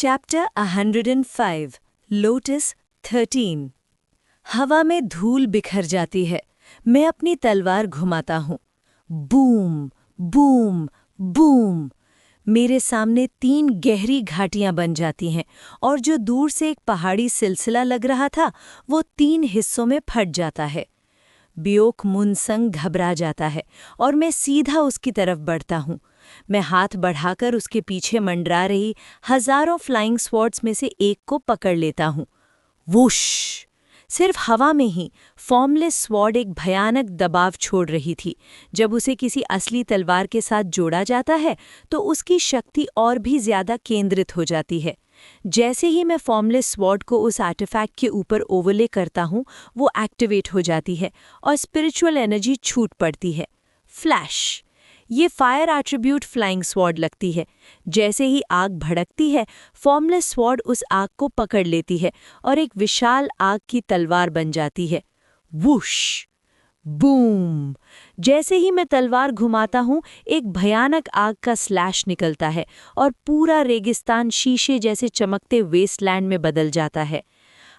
Chapter 105 lotus 13। हवा में धूल बिखर जाती है। मैं अपनी तलवार घुमाता हूँ। Boom boom boom. मेरे सामने 3 गहरी घाटियां बन जाती हैं और जो दूर से एक पहाड़ी सिलसिला लग रहा था वो 3 हिस्सों में फट जाता है। ब्योक मुनसंग घबरा जाता है और मैं सीधा उसकी तरफ बढ़ता हूँ। मैं हाथ बढ़ाकर उसके पीछे मंडरा रही हजारों फ्लाइंग स्वॉर्ड्स में से एक को पकड़ लेता हूँ। वुश! सिर्फ हवा में ही फॉर्मलेस स्वॉर्ड एक भयानक दबाव छोड़ रही थी। जब उसे किसी असली तलवार के साथ जोड़ा जाता है तो उसकी शक्ति और भी ज्यादा केंद्रित हो जाती है। जैसे ही मैं फॉर्मलेस स्वॉर्ड को उस आर्टिफैक्ट के ऊपर ओवरले करता हूँ, वो एक्टिवेट हो जाती है और स्पिरिचुअल एनर्जी छूट पड़ती है। फ्लैश! ये फायर एट्रीब्यूट फ्लाइंग स्वॉर्ड लगती है। जैसे ही आग भड़कती है, फॉर्मलेस स्वॉर्ड उस आग को पकड़ लेती है और एक विशाल आग की तलवार बन जाती है। वुश! बूम! जैसे ही मैं तलवार घुमाता हूँ, एक भयानक आग का स्लैश निकलता है और पूरा रेगिस्तान शीशे जैसे चमकते वेस्टलैंड में बदल जाता है।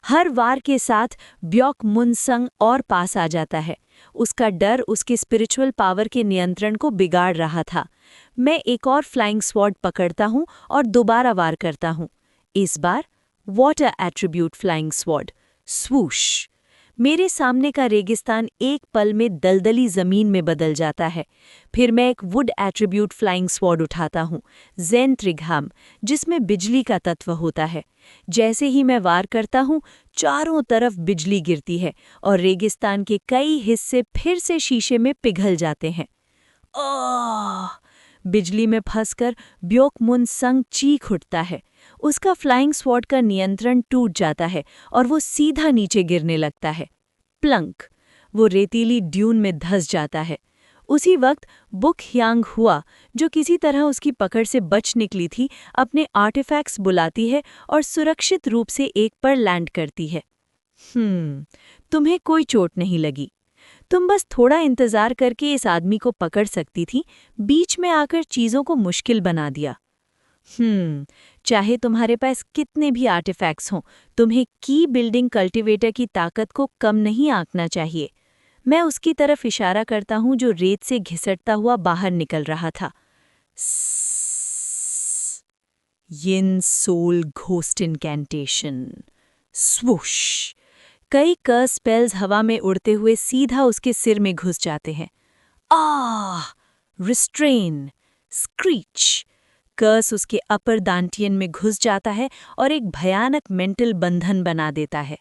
हर वार के साथ ब्योक मुनसंग और पास आ जाता है। उसका डर उसके स्पिरिचुअल पावर के नियंत्रण को बिगाड़ रहा था। मैं एक और फ्लाइंग स्वॉर्ड पकड़ता हूँ और दोबारा वार करता हूँ। इस बार वाटर एट्रीब्यूट फ्लाइंग स्वॉर्ड। स्वूश! मेरे सामने का रेगिस्तान एक पल में दलदली जमीन में बदल जाता है। फिर मैं एक वुड एट्रीब्यूट फ्लाइंग स्वॉर्ड उठाता हूँ, ज़ेन त्रिघाम, जिसमें बिजली का तत्व होता है। जैसे ही मैं वार करता हूँ, चारों तरफ बिजली गिरती है और रेगिस्तान के कई हिस्से फिर से शीशे में पिघल जाते हैं। आह! बिजली में फंसकर ब्योक मुनसंग चीख उठता है। उसका फ्लाइंग स्वॉर्ड का नियंत्रण टूट जाता है और वो सीधा नीचे गिरने लगता है। प्लंक! वो रेतीली ड्यून में धंस जाता है। उसी वक्त बुक ह्यांग हुआ, जो किसी तरह उसकी पकड़ से बच निकली थी, अपने आर्टिफैक्ट्स बुलाती है और सुरक्षित रूप से एक पर लैंड करती है। तुम्हें कोई चोट नहीं लगी। तुम बस थोड़ा इंतजार करके इस आदमी को पकड़ सकती थी, बीच में आकर चीजों को मुश्किल बना दिया। चाहे तुम्हारे पास कितने भी आर्टिफैक्ट्स हों, तुम्हें की बिल्डिंग कल्टीवेटर की ताकत को कम नहीं आंकना चाहिए। मैं उसकी तरफ इशारा करता हूं जो रेत से घिसटता हुआ बाहर निकल रहा था। यिन सोल घोस्ट इनकैंटेशन। स्वूश! कई कर्स स्पेल्स हवा में उड़ते हुए सीधा उसके सिर में घुस जाते हैं। आह! रिस्ट्रेन! स्क्रीच! कर्स उसके अपर दांटियन में घुस जाता है और एक भयानक मेंटल बंधन बना देता है।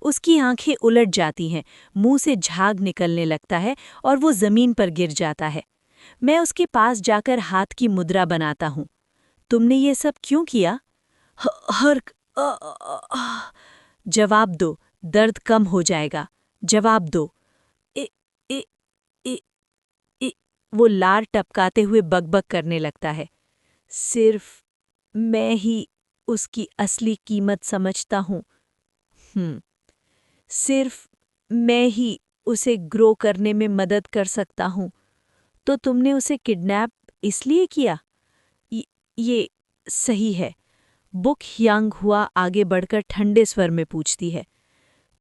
उसकी आंखें उलट जाती हैं, मुंह से झाग निकलने लगता है और वो जमीन पर गिर जाता है। मैं उसके पास जाकर हाथ की मुद्रा बनाता हूँ। तुमने ये सब क्यों किया? हर्क! जवाब दो, दर्द कम हो जाएगा। जवाब दो। ए, ए, ए, ए, वो लार टपकाते हुए बकबक करने लगता है। सिर्फ मैं ही उसकी असली कीमत समझता हूँ। सिर्फ मैं ही उसे ग्रो करने में मदद कर सकता हूँ। तो तुमने उसे किडनैप इसलिए किया? ये सही है। बुक ह्यांग हुआ आगे बढ़कर ठंडे स्वर में पूछती है।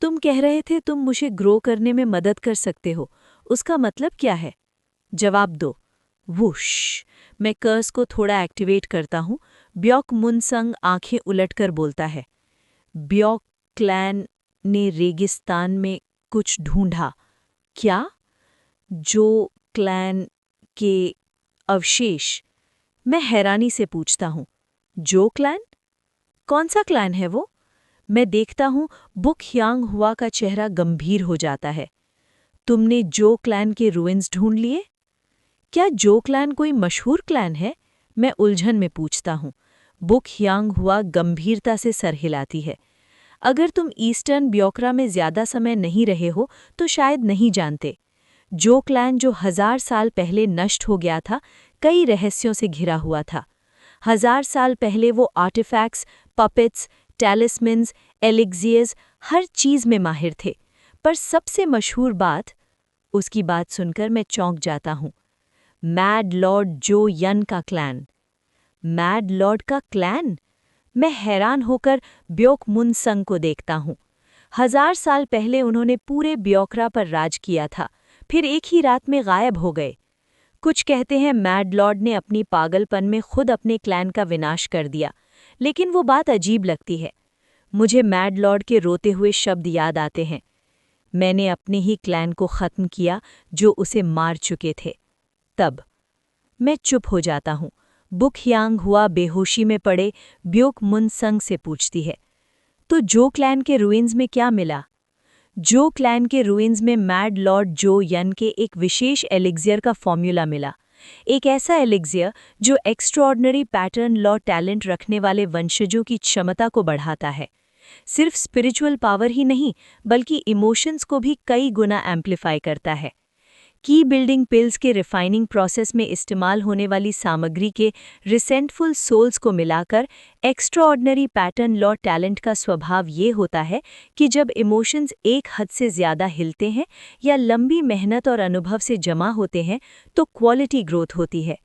तुम कह रहे थे तुम मुझे ग्रो करने में मदद कर सकते हो, उसका मतलब क्या है? जवाब दो। वुश! मैं कर्स को थोड़ा एक्टिवेट करता हूँ। ब्योक मुनसंग आंखें उलटकर बोलता है। ब्योक क्लैन ने रेगिस्तान में कुछ ढूंढा। क्या? जो क्लैन के अवशेष? मैं हैरानी से पूछता हूँ। जो क्लैन? कौन सा क्लैन है वो? मैं देखता हूँ बुक ह्यांग हुआ का चेहरा गंभीर हो जाता है। तुमने जो क्लैन के रुइंस ढूंढ लिए? क्या जो क्लैन कोई मशहूर क्लैन है? मैं उलझन में पूछता हूँ। बुक ह्यांग हुआ गंभीरता से सर हिलाती है। अगर तुम ईस्टर्न ब्योकरा में ज्यादा समय नहीं रहे हो तो शायद नहीं जानते। जो क्लैन जो 1000 साल पहले नष्ट हो गया था, कई रहस्यों से घिरा हुआ था। 1000 साल पहले वो आर्टिफैक्ट्स, पपेट्स, टैलिस्मन्स, एलिक्जियर्स, हर चीज में माहिर थे। पर सबसे मशहूर बात, उसकी बात सुनकर मैं चौंक जाता हूँ। मैड लॉर्ड जो यन का क्लैन। मैड लॉर्ड का क्लैन? मैं हैरान होकर ब्योक-मुन-संग को देखता हूँ। 1000 साल पहले उन्होंने पूरे ब्योकरा पर राज किया था, फिर एक ही रात में गायब हो गए। कुछ कहते हैं मैड लॉर्ड ने अपनी पागलपन में खुद अपने क्लैन का विनाश कर दिया, लेकिन वो बात अजीब लगती है। मुझे मैड लॉर्ड के रोते हुए शब्द याद आते हैं। मैंने अपने ही क्लैन को ख़त्म किया जो उसे मार चुके थे। तब मैं चुप हो जाता हूँ। बुक यांग हुआ बेहोशी में पड़े ब्योक-मुन-संग से पूछती है, तो जो क्लैन के रुइंस में क्या मिला? जो क्लैन के रुइंस में मैड लॉर्ड जो यन के एक विशेष एलिक्जियर का फॉर्मूला मिला। एक ऐसा एलिक्जियर जो एक्स्ट्राऑर्डिनरी पैटर्न लॉ टैलेंट रखने वाले वंशजों की क्षमता को बढ़ाता है। सिर्फ स्पिरिचुअल पावर ही नहीं, बल्कि इमोशंस को भी कई गुना एम्प्लीफाई करता है। की बिल्डिंग पिल्स के रिफाइनिंग प्रोसेस में इस्तेमाल होने वाली सामग्री के रिसेंटफुल सोल्स को मिलाकर एक्स्ट्राऑर्डिनरी पैटर्न लॉ टैलेंट का स्वभाव ये होता है कि जब इमोशंस एक हद से ज़्यादा हिलते हैं या लंबी मेहनत और अनुभव से जमा होते हैं तो क्वालिटी ग्रोथ होती है।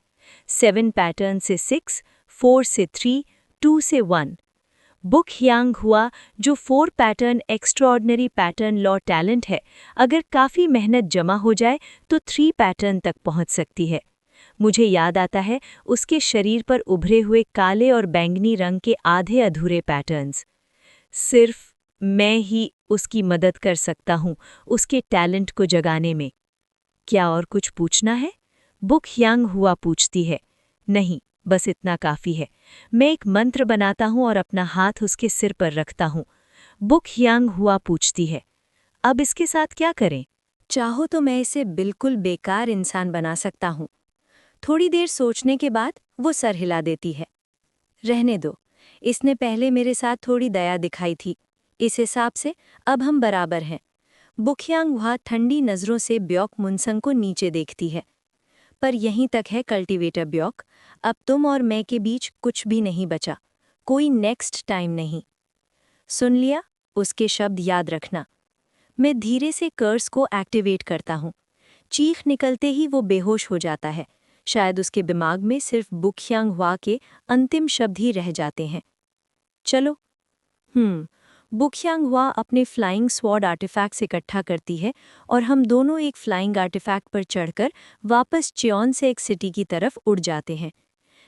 7 पैटर्न से 6, 4 से 3, 2 से 1। बुक यांग हुआ जो 4 pattern extraordinary pattern law talent है, अगर काफ़ी मेहनत जमा हो जाए तो 3 पैटर्न तक पहुंच सकती है। मुझे याद आता है उसके शरीर पर उभरे हुए काले और बैंगनी रंग के आधे अधूरे पैटर्न्स। सिर्फ मैं ही उसकी मदद कर सकता हूँ उसके टैलेंट को जगाने में। क्या और कुछ पूछना है? बुक यांग हुआ पूछती है। नहीं, बस इतना काफ़ी है। मैं एक मंत्र बनाता हूँ और अपना हाथ उसके सिर पर रखता हूँ। बुक यांग हुआ पूछती है, अब इसके साथ क्या करें? चाहो तो मैं इसे बिल्कुल बेकार इंसान बना सकता हूँ। थोड़ी देर सोचने के बाद वो सर हिला देती है। रहने दो, इसने पहले मेरे साथ थोड़ी दया दिखाई थी, इस हिसाब से अब हम बराबर हैं। बुक यांग हुआ ठंडी नज़रों से ब्योक-मुन-संग को नीचे देखती है। पर यहीं तक है कल्टीवेटर ब्योक, अब तुम और मैं के बीच कुछ भी नहीं बचा, कोई नेक्स्ट टाइम नहीं। सुन लिया? उसके शब्द याद रखना। मैं धीरे से कर्स को एक्टिवेट करता हूँ। चीख निकलते ही वो बेहोश हो जाता है। शायद उसके दिमाग में सिर्फ बुक यांग हुआ के अंतिम शब्द ही रह जाते हैं। चलो। बुक यांग हुआ अपने फ्लाइंग स्वॉर्ड आर्टिफैक्ट्स इकट्ठा करती है और हम दोनों एक फ्लाइंग आर्टिफैक्ट पर चढ़कर वापस चियोन से एक सिटी की तरफ उड़ जाते हैं।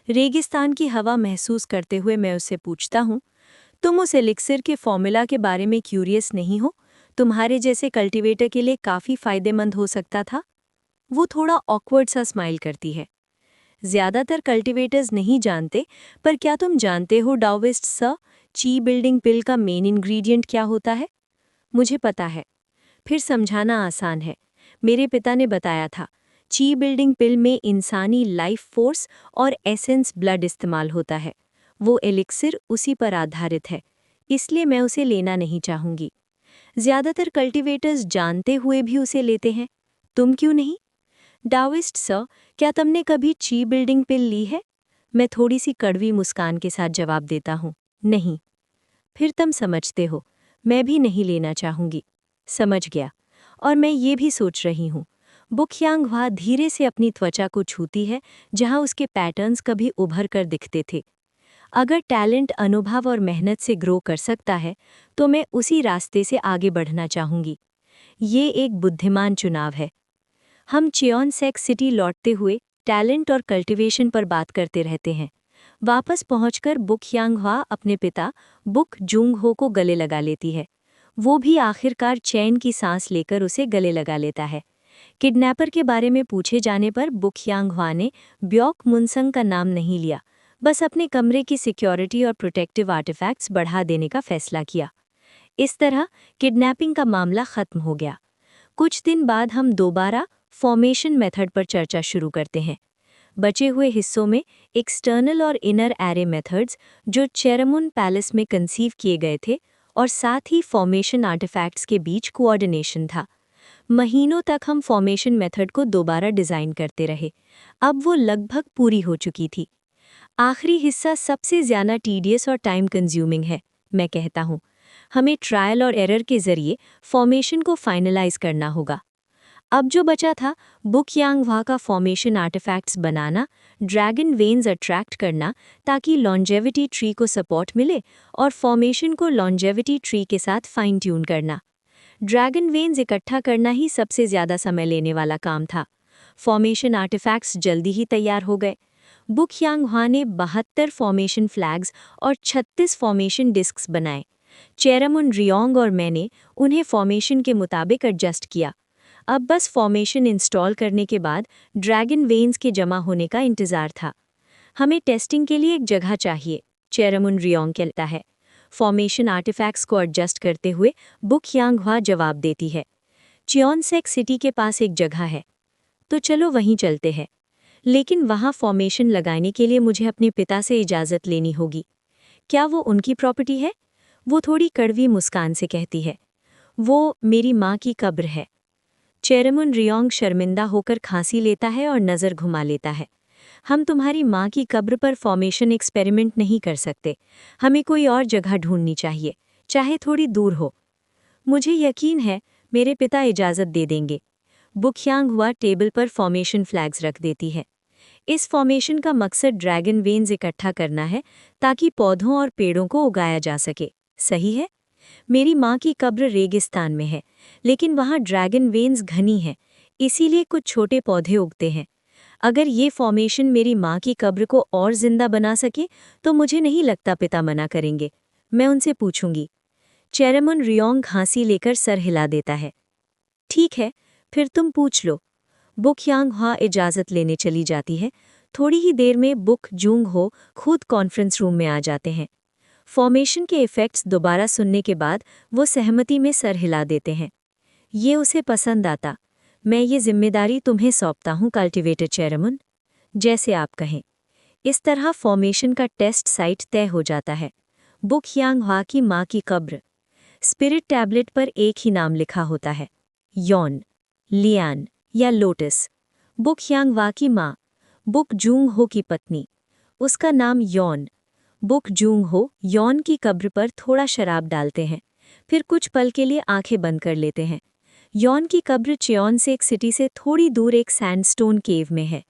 रेगिस्तान की हवा महसूस करते हुए मैं उससे पूछता हूँ, तुम उस एलिक्सिर के फॉर्मूला के बारे में क्यूरियस नहीं हो? तुम्हारे जैसे कल्टीवेटर के लिए काफ़ी फ़ायदेमंद हो सकता था। वो थोड़ा ऑकवर्ड सा स्माइल करती है। ज़्यादातर कल्टीवेटर्स नहीं जानते, पर क्या तुम जानते हो डाओइस्ट सर, ची बिल्डिंग पिल का मेन इंग्रेडिएंट क्या होता है? मुझे पता है, फिर समझाना आसान है। मेरे पिता ने बताया था, ची बिल्डिंग पिल में इंसानी लाइफ फोर्स और एसेंस ब्लड इस्तेमाल होता है। वो एलिक्सिर उसी पर आधारित है, इसलिए मैं उसे लेना नहीं चाहूँगी। ज़्यादातर कल्टीवेटर्स जानते हुए भी उसे लेते हैं, तुम क्यों नहीं? डाओइस्ट सर, क्या तुमने कभी ची बिल्डिंग पिल ली है? मैं थोड़ी सी कड़वी मुस्कान के साथ जवाब देता हूँ, नहीं। फिर तुम समझते हो, मैं भी नहीं लेना चाहूँगी। समझ गया। और मैं ये भी सोच रही हूँ। बुक यांग हुआ धीरे से अपनी त्वचा को छूती है, जहाँ उसके पैटर्न्स कभी उभर कर दिखते थे। अगर टैलेंट अनुभव और मेहनत से ग्रो कर सकता है, तो मैं उसी रास्ते से आगे बढ़ना चाहूँगी। ये एक बुद्धिमान चुनाव है। हम चियोन सेक्स सिटी लौटते हुए टैलेंट और कल्टीवेशन पर बात करते रहते हैं। वापस पहुंचकर बुक यांग हुआ अपने पिता बुक जूंग हो को गले लगा लेती है। वो भी आखिरकार चैन की सांस लेकर उसे गले लगा लेता है। किडनैपर के बारे में पूछे जाने पर बुक यांग हुआ ने ब्योक-मुन-संग का नाम नहीं लिया, बस अपने कमरे की सिक्योरिटी और प्रोटेक्टिव आर्टिफैक्ट्स बढ़ा देने का फैसला किया। इस तरह किडनैपिंग का मामला खत्म हो गया। कुछ दिन बाद हम दोबारा फॉर्मेशन मेथड पर चर्चा शुरू करते हैं। बचे हुए हिस्सों में एक्सटर्नल और इनर एरे मेथड्स जो चेरामुन पैलेस में कंसीव किए गए थे और साथ ही फॉर्मेशन आर्टिफैक्ट्स के बीच कोऑर्डिनेशन था। महीनों तक हम फॉर्मेशन मेथड को दोबारा डिज़ाइन करते रहे। अब वो लगभग पूरी हो चुकी थी। आखिरी हिस्सा सबसे ज़्यादा टीडियस और टाइम कंज्यूमिंग है, मैं कहता हूँ। हमें ट्रायल और एरर के ज़रिए फॉर्मेशन को फाइनलाइज करना होगा। अब जो बचा था बुक यांगवा का फॉर्मेशन आर्टिफैक्ट्स बनाना, ड्रैगन वेन्स अट्रैक्ट करना ताकि लॉन्जेविटी ट्री को सपोर्ट मिले और फॉर्मेशन को लॉन्जेविटी ट्री के साथ फाइन ट्यून करना। ड्रैगन वेन्स इकट्ठा करना ही सबसे ज़्यादा समय लेने वाला काम था। फॉर्मेशन आर्टिफैक्ट्स जल्दी ही तैयार हो गए। बुक यांगवा ने 72 फॉर्मेशन फ्लैग्स और 36 फॉर्मेशन डिस्क्स बनाए। चेरामुन रियोंग और मैंने उन्हें फॉर्मेशन के मुताबिक एडजस्ट किया। अब बस फॉर्मेशन इंस्टॉल करने के बाद ड्रैगन वेन्स के जमा होने का इंतज़ार था। हमें टेस्टिंग के लिए एक जगह चाहिए, चेरामुन रियोंग कहता है। फॉर्मेशन आर्टिफैक्ट्स को एडजस्ट करते हुए बुक यांगवा जवाब देती है, चियोनसेक सिटी के पास एक जगह है, तो चलो वहीं चलते हैं। लेकिन वहाँ फॉर्मेशन लगाने के लिए मुझे अपने पिता से इजाज़त लेनी होगी। क्या वो उनकी प्रॉपर्टी है? वो थोड़ी कड़वी मुस्कान से कहती है, वो मेरी माँ की कब्र है। चेरामुन रियोंग शर्मिंदा होकर खांसी लेता है और नज़र घुमा लेता है। हम तुम्हारी माँ की कब्र पर फॉर्मेशन एक्सपेरिमेंट नहीं कर सकते। हमें कोई और जगह ढूंढनी चाहिए, चाहे थोड़ी दूर हो। मुझे यकीन है मेरे पिता इजाज़त दे देंगे। बुक यांगवा टेबल पर फॉर्मेशन फ्लैग्स रख देती है। इस फॉर्मेशन का मकसद ड्रैगन वेन्स इकट्ठा करना है ताकि पौधों और पेड़ों को उगाया जा सके। सही है? मेरी माँ की कब्र रेगिस्तान में है, लेकिन वहाँ ड्रैगन वेन्स घनी है, इसीलिए कुछ छोटे पौधे उगते हैं। अगर ये फॉर्मेशन मेरी माँ की कब्र को और जिंदा बना सके तो मुझे नहीं लगता पिता मना करेंगे। मैं उनसे पूछूंगी। चेरामुन रियोंग घांसी लेकर सर हिला देता है। ठीक है, फिर तुम पूछ लो। बुक यांगवा इजाज़त लेने चली जाती है। थोड़ी ही देर में बुक जूंग हो खुद कॉन्फ्रेंस रूम में आ जाते हैं। फॉर्मेशन के इफ़ेक्ट्स दोबारा सुनने के बाद वो सहमति में सर हिला देते हैं। ये उसे पसंद आता। मैं ये जिम्मेदारी तुम्हें सौंपता हूँ कल्टीवेटर चेरामुन, जैसे आप कहें। इस तरह फॉर्मेशन का टेस्ट साइट तय हो जाता है, बुक यांगवा की माँ की कब्र। स्पिरिट टैबलेट पर एक ही नाम लिखा होता है, यॉन, लियान या लोटस। बुक यांगवा की माँ, बुक जूंग हो की पत्नी, उसका नाम यॉन। बुक जूंग हो यॉन की कब्र पर थोड़ा शराब डालते हैं, फिर कुछ पल के लिए आंखें बंद कर लेते हैं। यॉन की कब्र चियोनसेक सिटी से थोड़ी दूर एक सैंडस्टोन केव में है,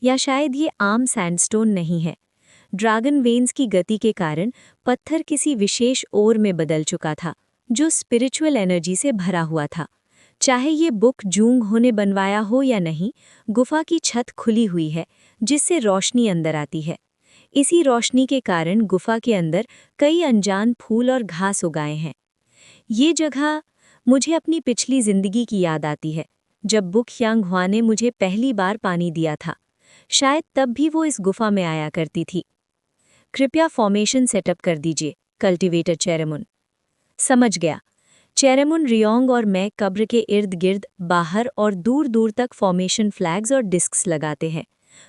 या शायद ये आम सैंडस्टोन नहीं है। ड्रैगन वेन्स की गति के कारण पत्थर किसी विशेष ओर में बदल चुका था, जो स्पिरिचुअल एनर्जी से भरा हुआ था। चाहे ये बुक जूंग हो ने बनवाया हो या नहीं, गुफा की छत खुली हुई है, जिससे रोशनी अंदर आती है। इसी रोशनी के कारण गुफा के अंदर कई अनजान फूल और घास उगाए हैं। ये जगह मुझे अपनी पिछली जिंदगी की याद आती है, जब बुक यांगवा ने मुझे पहली बार पानी दिया था। शायद तब भी वो इस गुफा में आया करती थी। कृपया फॉर्मेशन सेटअप कर दीजिए, कल्टीवेटर चेरामुन। समझ गया। चेरामुन रियोंग और मैं कब्र के इर्द गिर्द बाहर और दूर दूर तक फॉर्मेशन फ्लैग्स और डिस्क्स लगाते हैं।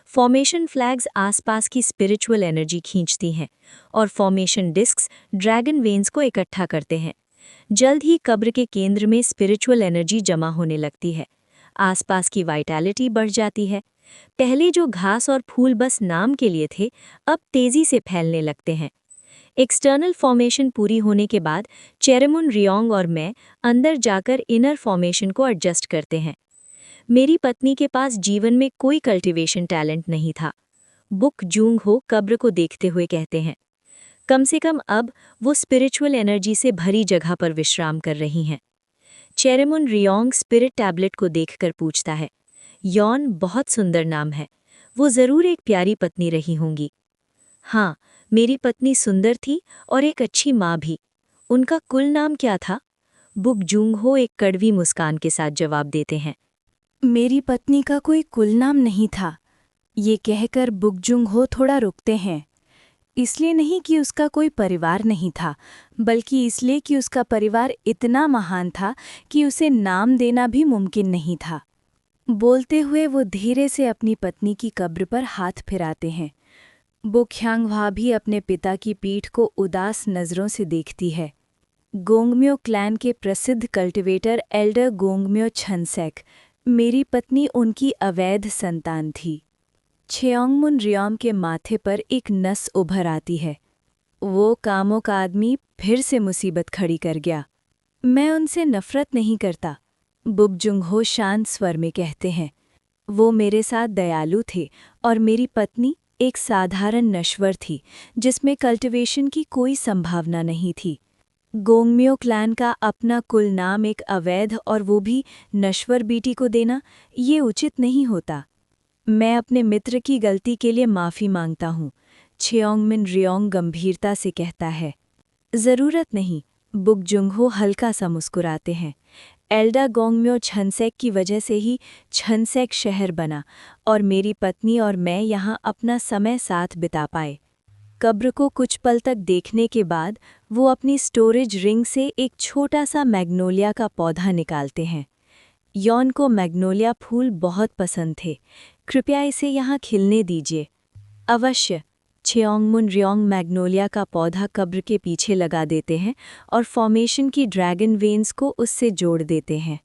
फॉर्मेशन फ्लैग्स आसपास की स्पिरिचुअल एनर्जी खींचती हैं और फॉर्मेशन डिस्क्स ड्रैगन वेन्स को इकट्ठा करते हैं। जल्द ही कब्र के केंद्र में स्पिरिचुअल एनर्जी जमा होने लगती है। आसपास की वाइटैलिटी बढ़ जाती है। पहले जो घास और फूल बस नाम के लिए थे, अब तेजी से फैलने लगते हैं। एक्सटर्नल फॉर्मेशन पूरी होने के बाद चेरामुन रियोंग और मैं अंदर जाकर इनर फॉर्मेशन को एडजस्ट करते हैं। मेरी पत्नी के पास जीवन में कोई कल्टीवेशन टैलेंट नहीं था, बुक जूंग हो कब्र को देखते हुए कहते हैं। कम से कम अब वो स्पिरिचुअल एनर्जी से भरी जगह पर विश्राम कर रही हैं। चेरामुन रियोंग स्पिरिट टैबलेट को देखकर पूछता है, यॉन बहुत सुंदर नाम है, वो ज़रूर एक प्यारी पत्नी रही होंगी। हाँ, मेरी पत्नी सुंदर थी और एक अच्छी माँ भी। उनका कुल नाम क्या था? बुक जूंग हो एक कड़वी मुस्कान के साथ जवाब देते हैं। मेरी पत्नी का कोई कुल नाम नहीं था। ये कहकर बुकजुंग हो थोड़ा रुकते हैं। इसलिए नहीं कि उसका कोई परिवार नहीं था, बल्कि इसलिए कि उसका परिवार इतना महान था कि उसे नाम देना भी मुमकिन नहीं था। बोलते हुए वो धीरे से अपनी पत्नी की कब्र पर हाथ फिराते हैं। बुक यांगवा भी अपने पिता की पीठ को उदास नज़रों से देखती है। गोंगम्यो क्लैन के प्रसिद्ध कल्टीवेटर एल्डर गोंगम्यो छनसेक, मेरी पत्नी उनकी अवैध संतान थी। छेओंगमुन रियोम के माथे पर एक नस उभर आती है। वो कामों का आदमी फिर से मुसीबत खड़ी कर गया। मैं उनसे नफरत नहीं करता, बुक जुंगहो शांत स्वर में कहते हैं। वो मेरे साथ दयालु थे और मेरी पत्नी एक साधारण नश्वर थी जिसमें कल्टीवेशन की कोई संभावना नहीं थी। गोंगम्यो क्लैन का अपना कुल नाम एक अवैध और वो भी नश्वर बेटी को देना ये उचित नहीं होता। मैं अपने मित्र की गलती के लिए माफ़ी मांगता हूँ, छियोंगमिन रियोंग गंभीरता से कहता है। ज़रूरत नहीं, बुक जुंगहो हल्का सा मुस्कुराते हैं। एल्डा गोंगम्यो छनसेक की वजह से ही छनसेक शहर बना और मेरी पत्नी और मैं यहाँ अपना समय साथ बिता पाए। कब्र को कुछ पल तक देखने के बाद वो अपनी स्टोरेज रिंग से एक छोटा सा मैग्नोलिया का पौधा निकालते हैं। यॉन को मैग्नोलिया फूल बहुत पसंद थे, कृपया इसे यहाँ खिलने दीजिए। अवश्य। छियोंगमुन रियोंग मैग्नोलिया का पौधा कब्र के पीछे लगा देते हैं और फॉर्मेशन की ड्रैगन वेन्स को उससे जोड़ देते हैं।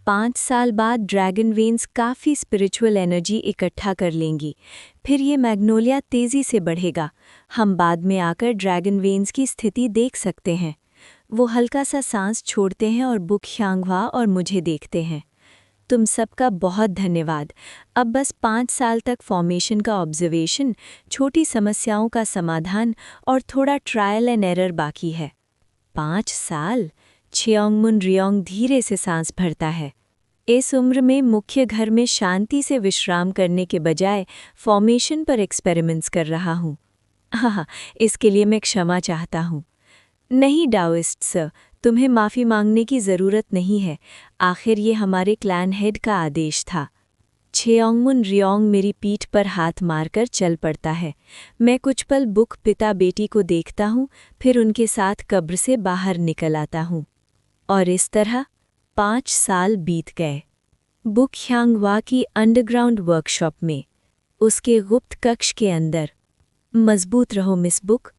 5 साल बाद ड्रैगन वेन्स काफ़ी स्पिरिचुअल एनर्जी इकट्ठा कर लेंगी, फिर ये मैग्नोलिया तेज़ी से बढ़ेगा। हम बाद में आकर ड्रैगन वेन्स की स्थिति देख सकते हैं। वो हल्का सा सांस छोड़ते हैं और बुक ह्यांगवा और मुझे देखते हैं। तुम सबका बहुत धन्यवाद। अब बस 5 साल तक फॉर्मेशन का ऑब्जर्वेशन, छोटी समस्याओं का समाधान और थोड़ा ट्रायल एंड एरर बाकी है। 5 साल? छियोंगमुन रियोंग धीरे से सांस भरता है। इस उम्र में मुख्य घर में शांति से विश्राम करने के बजाय फॉर्मेशन पर एक्सपेरिमेंट्स कर रहा हूँ। हाँ, इसके लिए मैं क्षमा चाहता हूँ। नहीं डाओइस्ट सर, तुम्हें माफ़ी मांगने की ज़रूरत नहीं है। आखिर ये हमारे क्लैन हेड का आदेश था। छियोंगमुन रियोंग मेरी पीठ पर हाथ मारकर चल पड़ता है। मैं कुछ पल बुक पिता बेटी को देखता हूँ, फिर उनके साथ कब्र से बाहर निकल आता हूँ। और इस तरह 5 साल बीत गए। बुक ह्यांगवा की अंडरग्राउंड वर्कशॉप में, उसके गुप्त कक्ष के अंदर। मजबूत रहो मिस बुक।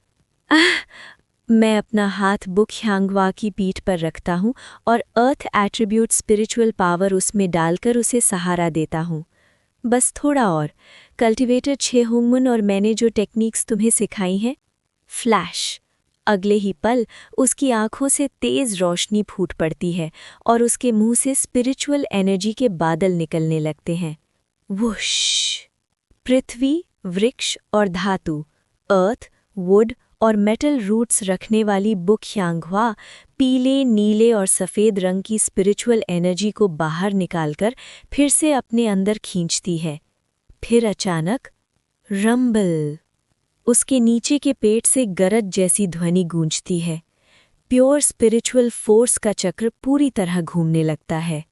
मैं अपना हाथ बुक ह्यांगवा की पीठ पर रखता हूँ और अर्थ एट्रीब्यूट स्पिरिचुअल पावर उसमें डालकर उसे सहारा देता हूँ। बस थोड़ा और। कल्टीवेटर छियोंगमुन और मैंने जो टेक्निक्स तुम्हें सिखाई हैं। फ्लैश। अगले ही पल उसकी आंखों से तेज रोशनी फूट पड़ती है और उसके मुंह से स्पिरिचुअल एनर्जी के बादल निकलने लगते हैं। वुश। पृथ्वी, वृक्ष और धातु, अर्थ, वुड और मेटल रूट्स रखने वाली बुक ह्यांगवा पीले, नीले और सफ़ेद रंग की स्पिरिचुअल एनर्जी को बाहर निकालकर फिर से अपने अंदर खींचती है। फिर अचानक रंबल। उसके नीचे के पेट से गरज जैसी ध्वनि गूंजती है। प्योर स्पिरिचुअल फोर्स का चक्र पूरी तरह घूमने लगता है।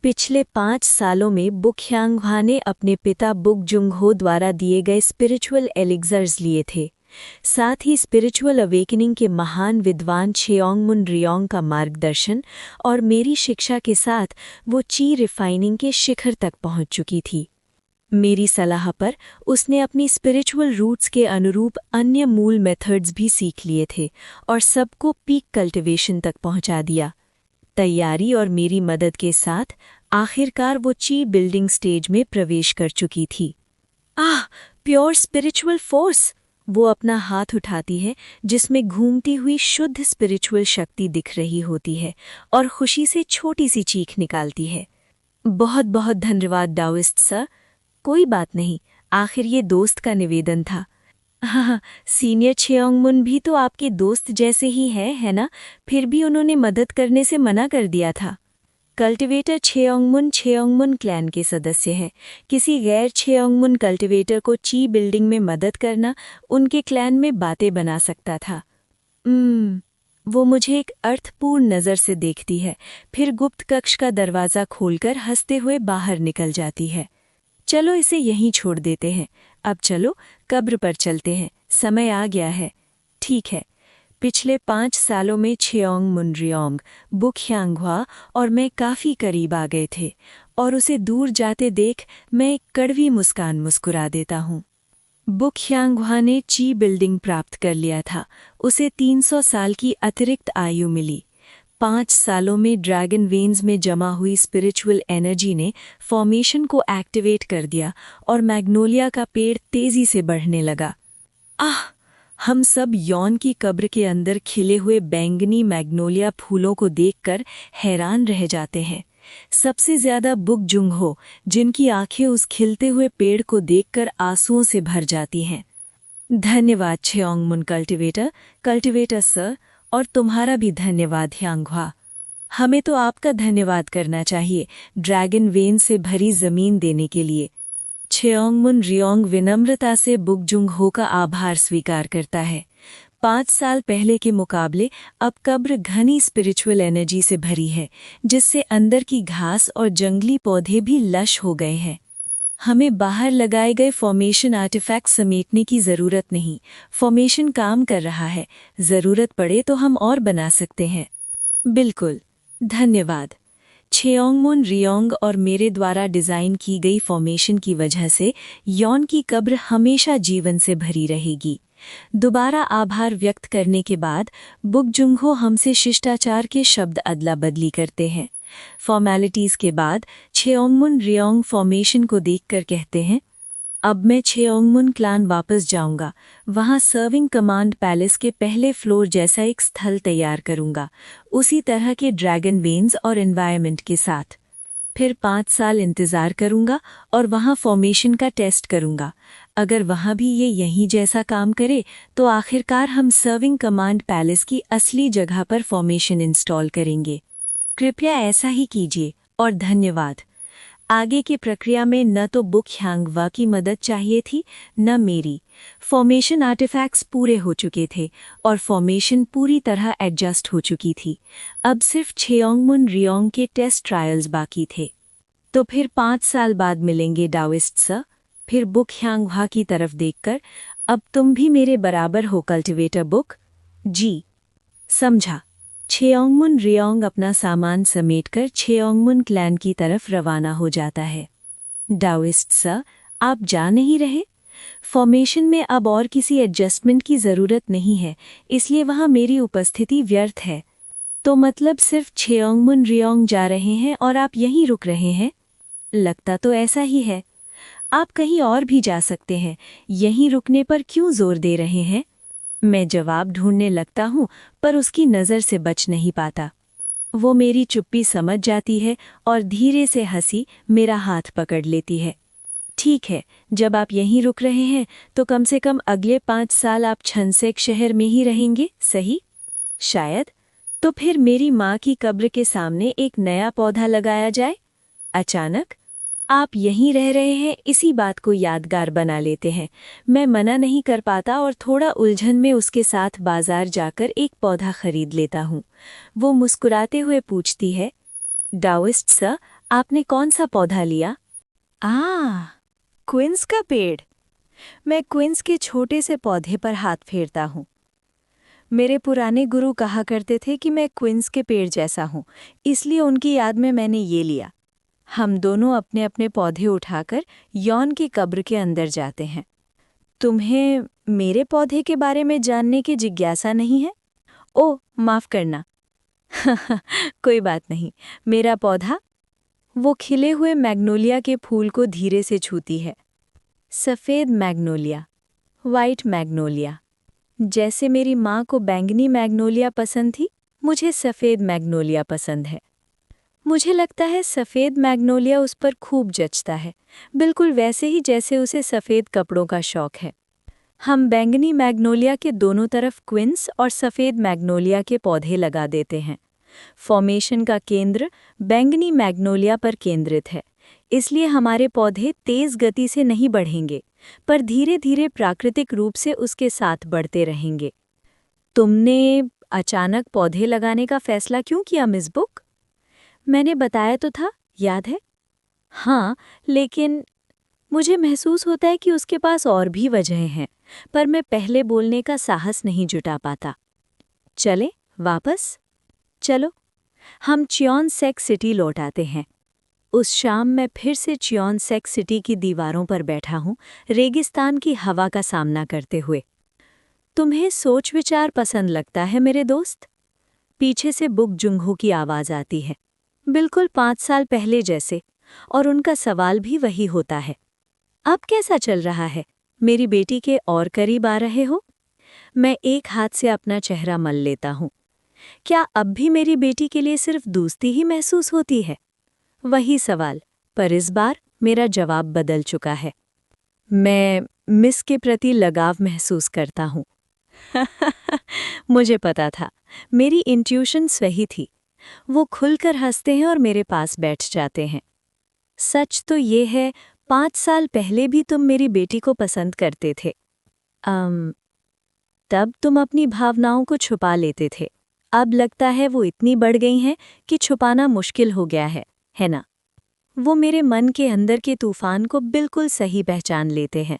पिछले 5 सालों में बुक ह्यांगवा ने अपने पिता बुक जुंगहो द्वारा दिए गए स्पिरिचुअल एलिक्जर्स लिए थे। साथ ही स्पिरिचुअल अवेकनिंग के महान विद्वान छियोंगमुन रियोंग का मार्गदर्शन और मेरी शिक्षा के साथ वो ची रिफाइनिंग के शिखर तक पहुंच चुकी थी। मेरी सलाह पर उसने अपनी स्पिरिचुअल रूट्स के अनुरूप अन्य मूल मेथड्स भी सीख लिए थे और सबको पीक कल्टीवेशन तक पहुंचा दिया। तैयारी और मेरी मदद के साथ आखिरकार वो ची बिल्डिंग स्टेज में प्रवेश कर चुकी थी। Pure spiritual force! वो अपना हाथ उठाती है जिसमें घूमती हुई शुद्ध स्पिरिचुअल शक्ति दिख रही होती है और खुशी से छोटी सी चीख निकालती है। बहुत बहुत धन्यवाद डाओइस्ट सर। कोई बात नहीं, आखिर ये दोस्त का निवेदन था। हाँ, सीनियर छियोंगमुन भी तो आपके दोस्त जैसे ही है ना? फिर भी उन्होंने मदद करने से मना कर दिया था। कल्टीवेटर छियोंगमुन क्लैन के सदस्य हैं। किसी गैर छियोंगमुन कल्टीवेटर को ची बिल्डिंग में मदद करना उनके क्लैन में बातें बना सकता था। वो मुझे एक अर्थपूर्ण नज़र से देखती है, फिर गुप्त कक्ष का दरवाज़ा खोलकर हंसते हुए बाहर निकल जाती है। चलो इसे यहीं छोड़ देते हैं। अब चलो कब्र पर चलते हैं, समय आ गया है। ठीक है। पिछले 5 सालों में छियोंगमुन रियोंग, बुक ह्यांगवा और मैं काफ़ी करीब आ गए थे और उसे दूर जाते देख मैं एक कड़वी मुस्कान मुस्कुरा देता हूँ। बुक ह्यांगवा ने ची बिल्डिंग प्राप्त कर लिया था। उसे 300 साल की अतिरिक्त आयु मिली। 5 सालों में ड्रैगन वेन्स में जमा हुई स्पिरिचुअल एनर्जी ने फॉर्मेशन को एक्टिवेट कर दिया और मैग्नोलिया का पेड़ तेज़ी से बढ़ने लगा। हम सब यॉन की कब्र के अंदर खिले हुए बैंगनी मैग्नोलिया फूलों को देखकर हैरान रह जाते हैं। सबसे ज्यादा बुक जुंग हो, जिनकी आंखें उस खिलते हुए पेड़ को देखकर आंसुओं से भर जाती हैं। धन्यवाद छेओंगमुन कल्टीवेटर सर, और तुम्हारा भी धन्यवाद ह्यांगह्वा। हमें तो आपका धन्यवाद करना चाहिए, ड्रैगन वेन से भरी जमीन देने के लिए। छेओंगमुन रियोंग विनम्रता से बुकजुंग हो का आभार स्वीकार करता है। 5 साल पहले के मुकाबले अब कब्र घनी स्पिरिचुअल एनर्जी से भरी है, जिससे अंदर की घास और जंगली पौधे भी लश हो गए हैं। हमें बाहर लगाए गए फॉर्मेशन आर्टिफैक्ट समेटने की ज़रूरत नहीं। फॉर्मेशन काम कर रहा है, ज़रूरत पड़े तो हम और बना सकते हैं। बिल्कुल, धन्यवाद। छेओंगमुन रियोंग और मेरे द्वारा डिज़ाइन की गई फॉर्मेशन की वजह से यॉन की कब्र हमेशा जीवन से भरी रहेगी। दोबारा आभार व्यक्त करने के बाद बुकजुंगहो हमसे शिष्टाचार के शब्द अदला बदली करते हैं। फॉर्मेलिटीज़ के बाद छेओंगमुन रियोंग फॉर्मेशन को देखकर कहते हैं, अब मैं छेओंगमुन क्लान वापस जाऊंगा। वहां सर्विंग कमांड पैलेस के पहले फ्लोर जैसा एक स्थल तैयार करूंगा, उसी तरह के ड्रैगन वेन्स और एनवायरनमेंट के साथ। फिर 5 साल इंतज़ार करूंगा और वहां फॉर्मेशन का टेस्ट करूंगा। अगर वहां भी ये यहीं जैसा काम करे तो आखिरकार हम सर्विंग कमांड पैलेस की असली जगह पर फॉर्मेशन इंस्टॉल करेंगे। कृपया ऐसा ही कीजिए और धन्यवाद। आगे की प्रक्रिया में न तो बुक ह्यांगह्वा की मदद चाहिए थी, न मेरी। फॉर्मेशन आर्टिफैक्ट्स पूरे हो चुके थे और फॉर्मेशन पूरी तरह एडजस्ट हो चुकी थी। अब सिर्फ छेओंगमुन रियोंग के टेस्ट ट्रायल्स बाकी थे। तो फिर 5 साल बाद मिलेंगे डाओइस्ट सर। फिर बुक ह्यांगह्वा की तरफ देखकर, अब तुम भी मेरे बराबर हो कल्टीवेटर बुक। जी, समझा। छेओंगमुन रियोंग अपना सामान समेटकर छेओंगमुन क्लैन की तरफ रवाना हो जाता है। डाओइस्ट सर, आप जा नहीं रहे? फॉर्मेशन में अब और किसी एडजस्टमेंट की ज़रूरत नहीं है, इसलिए वहाँ मेरी उपस्थिति व्यर्थ है। तो मतलब सिर्फ छेओंगमुन रियोंग जा रहे हैं और आप यहीं रुक रहे हैं? लगता तो ऐसा ही है। आप कहीं और भी जा सकते हैं, यहीं रुकने पर क्यों जोर दे रहे हैं? मैं जवाब ढूंढने लगता हूँ, पर उसकी नज़र से बच नहीं पाता। वो मेरी चुप्पी समझ जाती है और धीरे से हंसी मेरा हाथ पकड़ लेती है। ठीक है, जब आप यहीं रुक रहे हैं तो कम से कम अगले 5 साल आप छनसेक शहर में ही रहेंगे, सही? शायद। तो फिर मेरी माँ की कब्र के सामने एक नया पौधा लगाया जाए? अचानक? आप यहीं रह रहे हैं, इसी बात को यादगार बना लेते हैं। मैं मना नहीं कर पाता और थोड़ा उलझन में उसके साथ बाजार जाकर एक पौधा खरीद लेता हूँ। वो मुस्कुराते हुए पूछती है, डाओइस्ट सर, आपने कौन सा पौधा लिया? क्विंस का पेड़। मैं क्विंस के छोटे से पौधे पर हाथ फेरता हूँ। मेरे पुराने गुरु कहा करते थे कि मैं क्विंस के पेड़ जैसा हूँ, इसलिए उनकी याद में मैंने ये लिया। हम दोनों अपने अपने पौधे उठाकर यॉन की कब्र के अंदर जाते हैं। तुम्हें मेरे पौधे के बारे में जानने की जिज्ञासा नहीं है? ओह, माफ़ करना। कोई बात नहीं। मेरा पौधा? वो खिले हुए मैग्नोलिया के फूल को धीरे से छूती है। सफ़ेद मैग्नोलिया, वाइट मैग्नोलिया। जैसे मेरी माँ को बैंगनी मैग्नोलिया पसंद थी, मुझे सफ़ेद मैग्नोलिया पसंद है। मुझे लगता है सफ़ेद मैग्नोलिया उस पर खूब जचता है, बिल्कुल वैसे ही जैसे उसे सफ़ेद कपड़ों का शौक है। हम बैंगनी मैग्नोलिया के दोनों तरफ क्विंस और सफ़ेद मैग्नोलिया के पौधे लगा देते हैं। फॉर्मेशन का केंद्र बैंगनी मैग्नोलिया पर केंद्रित है, इसलिए हमारे पौधे तेज़ गति से नहीं बढ़ेंगे, पर धीरे धीरे प्राकृतिक रूप से उसके साथ बढ़ते रहेंगे। तुमने अचानक पौधे लगाने का फैसला क्यों किया, मिस बुक? मैंने बताया तो था, याद है? हाँ, लेकिन मुझे महसूस होता है कि उसके पास और भी वजहें हैं, पर मैं पहले बोलने का साहस नहीं जुटा पाता। चले वापस? चलो, हम चियोनसेक सिटी लौट आते हैं। उस शाम मैं फिर से चियोनसेक सिटी की दीवारों पर बैठा हूँ, रेगिस्तान की हवा का सामना करते हुए। तुम्हें सोच विचार पसंद लगता है मेरे दोस्त? पीछे से बुक जुंगहो की आवाज़ आती है, बिल्कुल 5 साल पहले जैसे, और उनका सवाल भी वही होता है। अब कैसा चल रहा है? मेरी बेटी के और करीब आ रहे हो? मैं एक हाथ से अपना चेहरा मल लेता हूँ। क्या अब भी मेरी बेटी के लिए सिर्फ दोस्ती ही महसूस होती है? वही सवाल, पर इस बार मेरा जवाब बदल चुका है। मैं मिस के प्रति लगाव महसूस करता हूँ। मुझे पता था, मेरी इंट्यूशन सही थी। वो खुलकर हंसते हैं और मेरे पास बैठ जाते हैं। सच तो ये है, 5 साल पहले भी तुम मेरी बेटी को पसंद करते थे। तब तुम अपनी भावनाओं को छुपा लेते थे। अब लगता है वो इतनी बढ़ गई हैं कि छुपाना मुश्किल हो गया है ना? वो मेरे मन के अंदर के तूफान को बिल्कुल सही पहचान लेते हैं।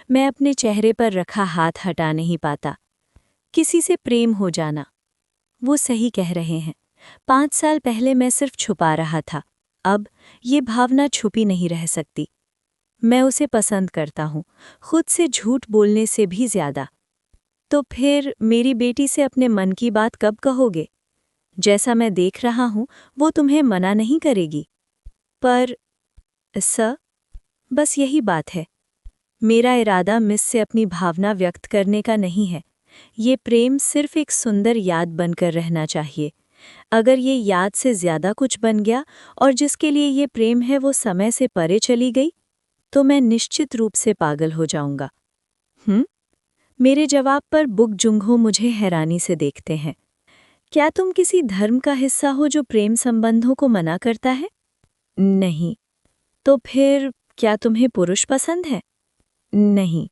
मैं अपने चेहरे पर रखा हाथ हटा नहीं पाता। किसी से प्रेम हो जाना, वो सही कह रहे हैं। 5 साल पहले मैं सिर्फ छुपा रहा था, अब ये भावना छुपी नहीं रह सकती। मैं उसे पसंद करता हूँ, खुद से झूठ बोलने से भी ज्यादा। तो फिर मेरी बेटी से अपने मन की बात कब कहोगे? जैसा मैं देख रहा हूँ, वो तुम्हें मना नहीं करेगी। पर बस यही बात है। मेरा इरादा मिस से अपनी भावना व्यक्त करने का नहीं है। ये प्रेम सिर्फ एक सुंदर याद बनकर रहना चाहिए। अगर ये याद से ज्यादा कुछ बन गया और जिसके लिए ये प्रेम है वो समय से परे चली गई, तो मैं निश्चित रूप से पागल हो जाऊंगा। मेरे जवाब पर बुक जुंगहो मुझे हैरानी से देखते हैं। क्या तुम किसी धर्म का हिस्सा हो जो प्रेम संबंधों को मना करता है? नहीं। तो फिर क्या तुम्हें पुरुष पसंद है? नहीं।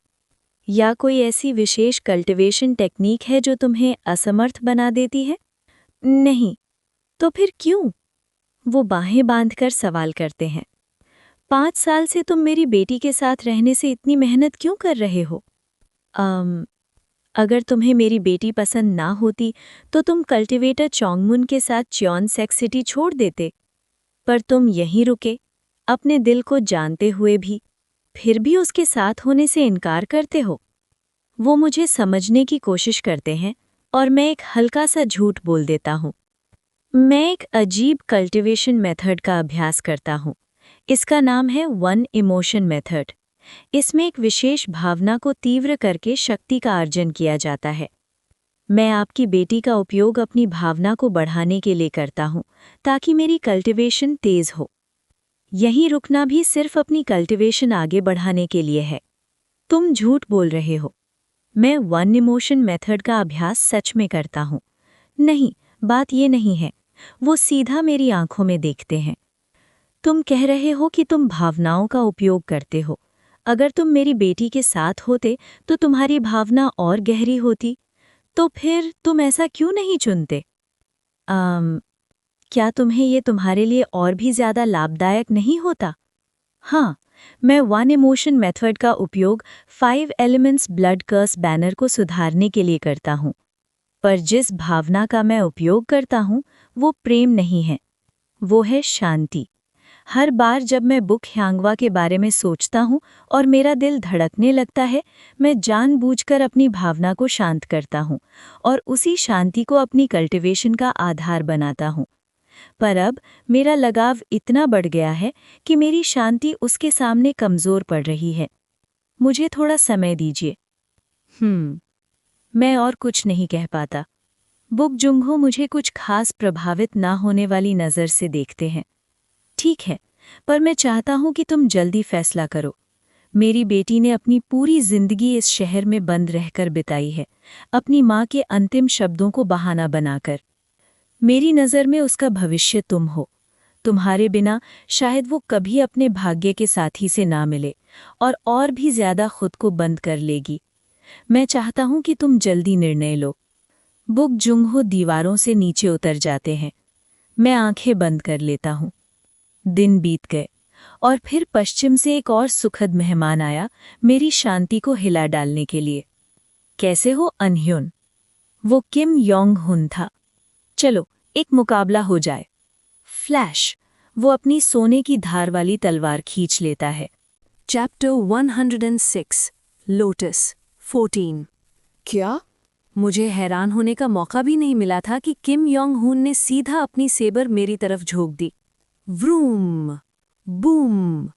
या कोई ऐसी विशेष कल्टीवेशन टेक्निक है जो तुम्हें असमर्थ बना देती है? नहीं। तो फिर क्यों? वो बाहें बांधकर सवाल करते हैं। 5 साल से तुम मेरी बेटी के साथ रहने से इतनी मेहनत क्यों कर रहे हो? अगर तुम्हें मेरी बेटी पसंद ना होती तो तुम कल्टीवेटर चोंगमुन के साथ च्योन सेक्स सिटी छोड़ देते। पर तुम यहीं रुके, अपने दिल को जानते हुए भी, फिर भी उसके साथ होने से इनकार करते हो। वो मुझे समझने की कोशिश करते हैं और मैं एक हल्का सा झूठ बोल देता हूँ। मैं एक अजीब कल्टीवेशन मेथड का अभ्यास करता हूँ। इसका नाम है वन इमोशन मेथड। इसमें एक विशेष भावना को तीव्र करके शक्ति का अर्जन किया जाता है। मैं आपकी बेटी का उपयोग अपनी भावना को बढ़ाने के लिए करता हूँ, ताकि मेरी कल्टीवेशन तेज हो। यहीं रुकना भी सिर्फ अपनी कल्टीवेशन आगे बढ़ाने के लिए है। तुम झूठ बोल रहे हो। मैं वन इमोशन मेथड का अभ्यास सच में करता हूँ। नहीं, बात ये नहीं है। वो सीधा मेरी आंखों में देखते हैं। तुम कह रहे हो कि तुम भावनाओं का उपयोग करते हो। अगर तुम मेरी बेटी के साथ होते तो तुम्हारी भावना और गहरी होती। तो फिर तुम ऐसा क्यों नहीं चुनते? क्या तुम्हें ये तुम्हारे लिए और भी ज्यादा लाभदायक नहीं होता? हाँ, मैं वन इमोशन मेथड का उपयोग 5 एलिमेंट्स ब्लड कर्स बैनर को सुधारने के लिए करता हूँ। पर जिस भावना का मैं उपयोग करता हूँ वो प्रेम नहीं है, वो है शांति। हर बार जब मैं बुक ह्यांगवा के बारे में सोचता हूँ और मेरा दिल धड़कने लगता है, मैं जानबूझकर अपनी भावना को शांत करता हूँ और उसी शांति को अपनी कल्टीवेशन का आधार बनाता हूँ। पर अब मेरा लगाव इतना बढ़ गया है कि मेरी शांति उसके सामने कमजोर पड़ रही है। मुझे थोड़ा समय दीजिए। मैं और कुछ नहीं कह पाता। बुक जुंगहो मुझे कुछ खास प्रभावित ना होने वाली नज़र से देखते हैं। ठीक है, पर मैं चाहता हूं कि तुम जल्दी फैसला करो। मेरी बेटी ने अपनी पूरी जिंदगी इस शहर में बंद रहकर बिताई है, अपनी माँ के अंतिम शब्दों को बहाना बनाकर। मेरी नज़र में उसका भविष्य तुम हो। तुम्हारे बिना शायद वो कभी अपने भाग्य के साथी से ना मिले और भी ज्यादा खुद को बंद कर लेगी। मैं चाहता हूं कि तुम जल्दी निर्णय लो। बुक जुंगहो दीवारों से नीचे उतर जाते हैं। मैं आंखें बंद कर लेता हूं। दिन बीत गए और फिर पश्चिम से एक और सुखद मेहमान आया, मेरी शांति को हिला डालने के लिए। कैसे हो अनह्युन? वो किम योंग हुन था। चलो एक मुकाबला हो जाए। फ्लैश, वो अपनी सोने की धार वाली तलवार खींच लेता है। Chapter 106 lotus 14। क्या? मुझे हैरान होने का मौका भी नहीं मिला था कि किम योंग हुन ने सीधा अपनी सेबर मेरी तरफ झोंक दी। व्रूम, बूम,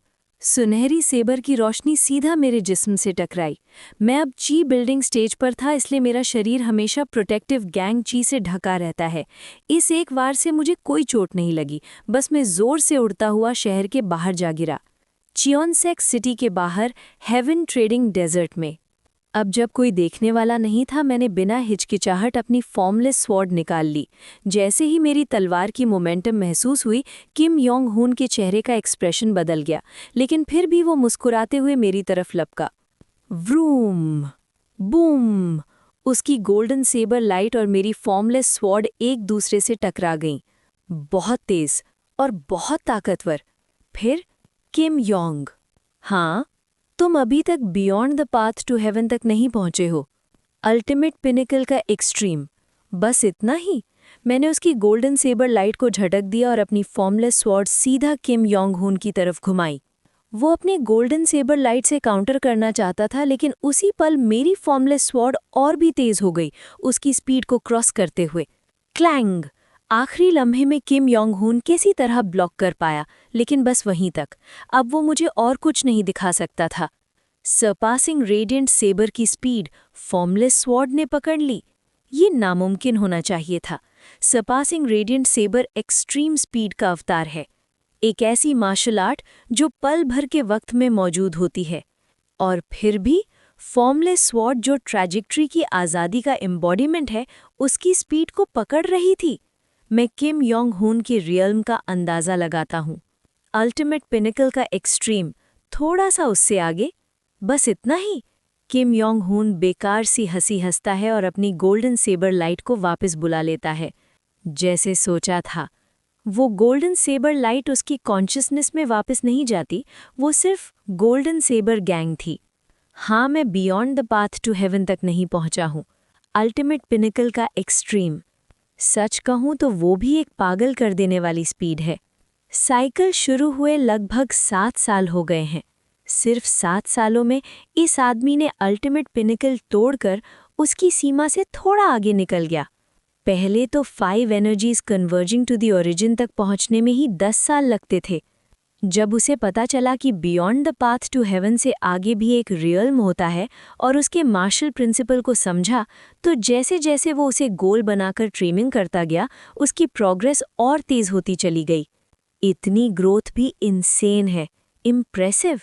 सुनहरी सेबर की रोशनी सीधा मेरे जिस्म से टकराई। मैं अब ची बिल्डिंग स्टेज पर था, इसलिए मेरा शरीर हमेशा प्रोटेक्टिव गैंग ची से ढका रहता है। इस एक वार से मुझे कोई चोट नहीं लगी, बस मैं जोर से उड़ता हुआ शहर के बाहर जा गिरा, चियोनसेक सिटी के बाहर हेवन ट्रेडिंग डेजर्ट में। अब जब कोई देखने वाला नहीं था, मैंने बिना हिचकिचाहट अपनी फॉर्मलेस स्वॉर्ड निकाल ली। जैसे ही मेरी तलवार की मोमेंटम महसूस हुई, किम योंग हुन के चेहरे का एक्सप्रेशन बदल गया, लेकिन फिर भी वो मुस्कुराते हुए मेरी तरफ लपका। Vroom, boom! उसकी गोल्डन सेबर लाइट और मेरी फॉर्मलेस स्वॉर्ड एक दूसरे से टकरा गईं। बहुत तेज और बहुत ताकतवर। फिर किम योंग, हाँ, तुम अभी तक beyond the path to heaven तक नहीं पहुंचे हो। अल्टीमेट पिनिकल का एक्सट्रीम। बस इतना ही। मैंने उसकी गोल्डन सेबर लाइट को झटक दिया और अपनी फॉर्मलेस स्वॉर्ड सीधा किम योंग हुन की तरफ घुमाई। वो अपने गोल्डन सेबर लाइट से काउंटर करना चाहता था, लेकिन उसी पल मेरी फॉर्मलेस स्वॉर्ड और भी तेज हो गई, उसकी स्पीड को क्रॉस करते हुए। क्लैंग! आखिरी लम्हे में किम योंग हुन किसी तरह ब्लॉक कर पाया, लेकिन बस वहीं तक। अब वो मुझे और कुछ नहीं दिखा सकता था। सरपासिंग रेडिएंट सेबर की स्पीड फॉर्मलेस स्वॉर्ड ने पकड़ ली। ये नामुमकिन होना चाहिए था। Surpassing radiant sabre extreme speed का अवतार है, एक ऐसी मार्शल आर्ट जो पल भर के वक्त में मौजूद होती है। और फिर भी फॉर्मलेस स्वॉर्ड, जो ट्रैजेक्टरी की आज़ादी का एम्बॉडीमेंट है, उसकी स्पीड को पकड़ रही थी। मैं किम योंग हुन के रियल्म का अंदाज़ा लगाता हूँ। अल्टीमेट पिनिकल का एक्सट्रीम, थोड़ा सा उससे आगे। बस इतना ही। किम योंग हुन बेकार सी हंसी हंसता है और अपनी गोल्डन सेबर लाइट को वापस बुला लेता है। जैसे सोचा था, वो गोल्डन सेबर लाइट उसकी कॉन्शियसनेस में वापस नहीं जाती, वो सिर्फ गोल्डन सेबर गैंग थी। हाँ, मैं beyond the path to heaven तक नहीं पहुंचा हूँ। अल्टीमेट पिनिकल का एक्सट्रीम। सच कहूँ तो वो भी एक पागल कर देने वाली स्पीड है। साइकिल शुरू हुए लगभग 7 साल हो गए हैं। सिर्फ 7 सालों में इस आदमी ने अल्टीमेट पिनिकल तोड़कर उसकी सीमा से थोड़ा आगे निकल गया। पहले तो 5 energies converging to the origin तक पहुंचने में ही 10 साल लगते थे। जब उसे पता चला कि beyond the path to heaven से आगे भी एक रियल्म होता है और उसके मार्शल प्रिंसिपल को समझा, तो जैसे जैसे वो उसे गोल बनाकर ट्रेनिंग करता गया, उसकी प्रोग्रेस और तेज होती चली गई। इतनी ग्रोथ भी इंसेन है, इम्प्रेसिव।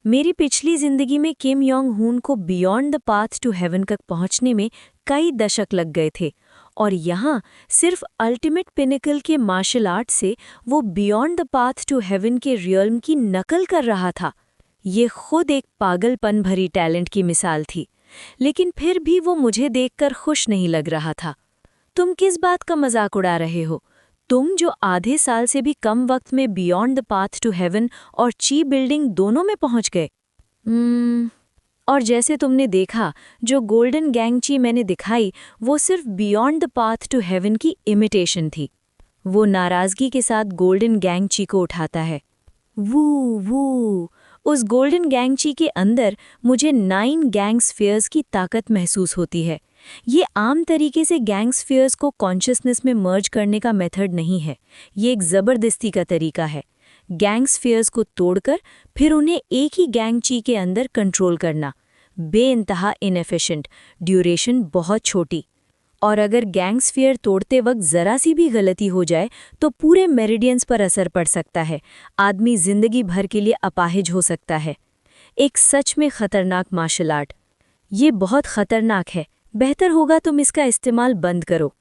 मेरी पिछली जिंदगी में किम योंग हुन को beyond the path to heaven तक पहुंचने में कई दशक लग गए थे, और यहाँ सिर्फ अल्टीमेट पिनिकल के मार्शल आर्ट से वो beyond the path to heaven के रियल्म की नकल कर रहा था। ये खुद एक पागलपन भरी टैलेंट की मिसाल थी, लेकिन फिर भी वो मुझे देखकर खुश नहीं लग रहा था। तुम किस बात का मजाक उड़ा रहे हो? तुम जो आधे साल से भी कम वक्त में beyond the path to heaven और ची बिल्डिंग दोनों में पहुंच गए। और जैसे तुमने देखा, जो गोल्डन गैंग ची मैंने दिखाई, वो सिर्फ beyond the path to heaven की इमिटेशन थी। वो नाराजगी के साथ गोल्डन गैंग ची को उठाता है। वू, उस गोल्डन गैंग ची के अंदर मुझे 9 गैंग स्फीयर्स की ताकत महसूस होती है। ये आम तरीके से गैंग स्फीयर्स को कॉन्शियसनेस में मर्ज करने का मेथड नहीं है, ये एक ज़बरदस्ती का तरीका है। गैंग स्फीयर्स को तोड़कर फिर उन्हें एक ही गैंग ची के अंदर कंट्रोल करना, बेइंतहा इनएफिशिएंट, ड्यूरेशन बहुत छोटी। और अगर गैंग स्फीयर तोड़ते वक्त ज़रा सी भी गलती हो जाए तो पूरे मेरिडियंस पर असर पड़ सकता है, आदमी जिंदगी भर के लिए अपाहिज हो सकता है। एक सच में खतरनाक मार्शल आर्ट। ये बहुत खतरनाक है, बेहतर होगा तुम इसका इस्तेमाल बंद करो।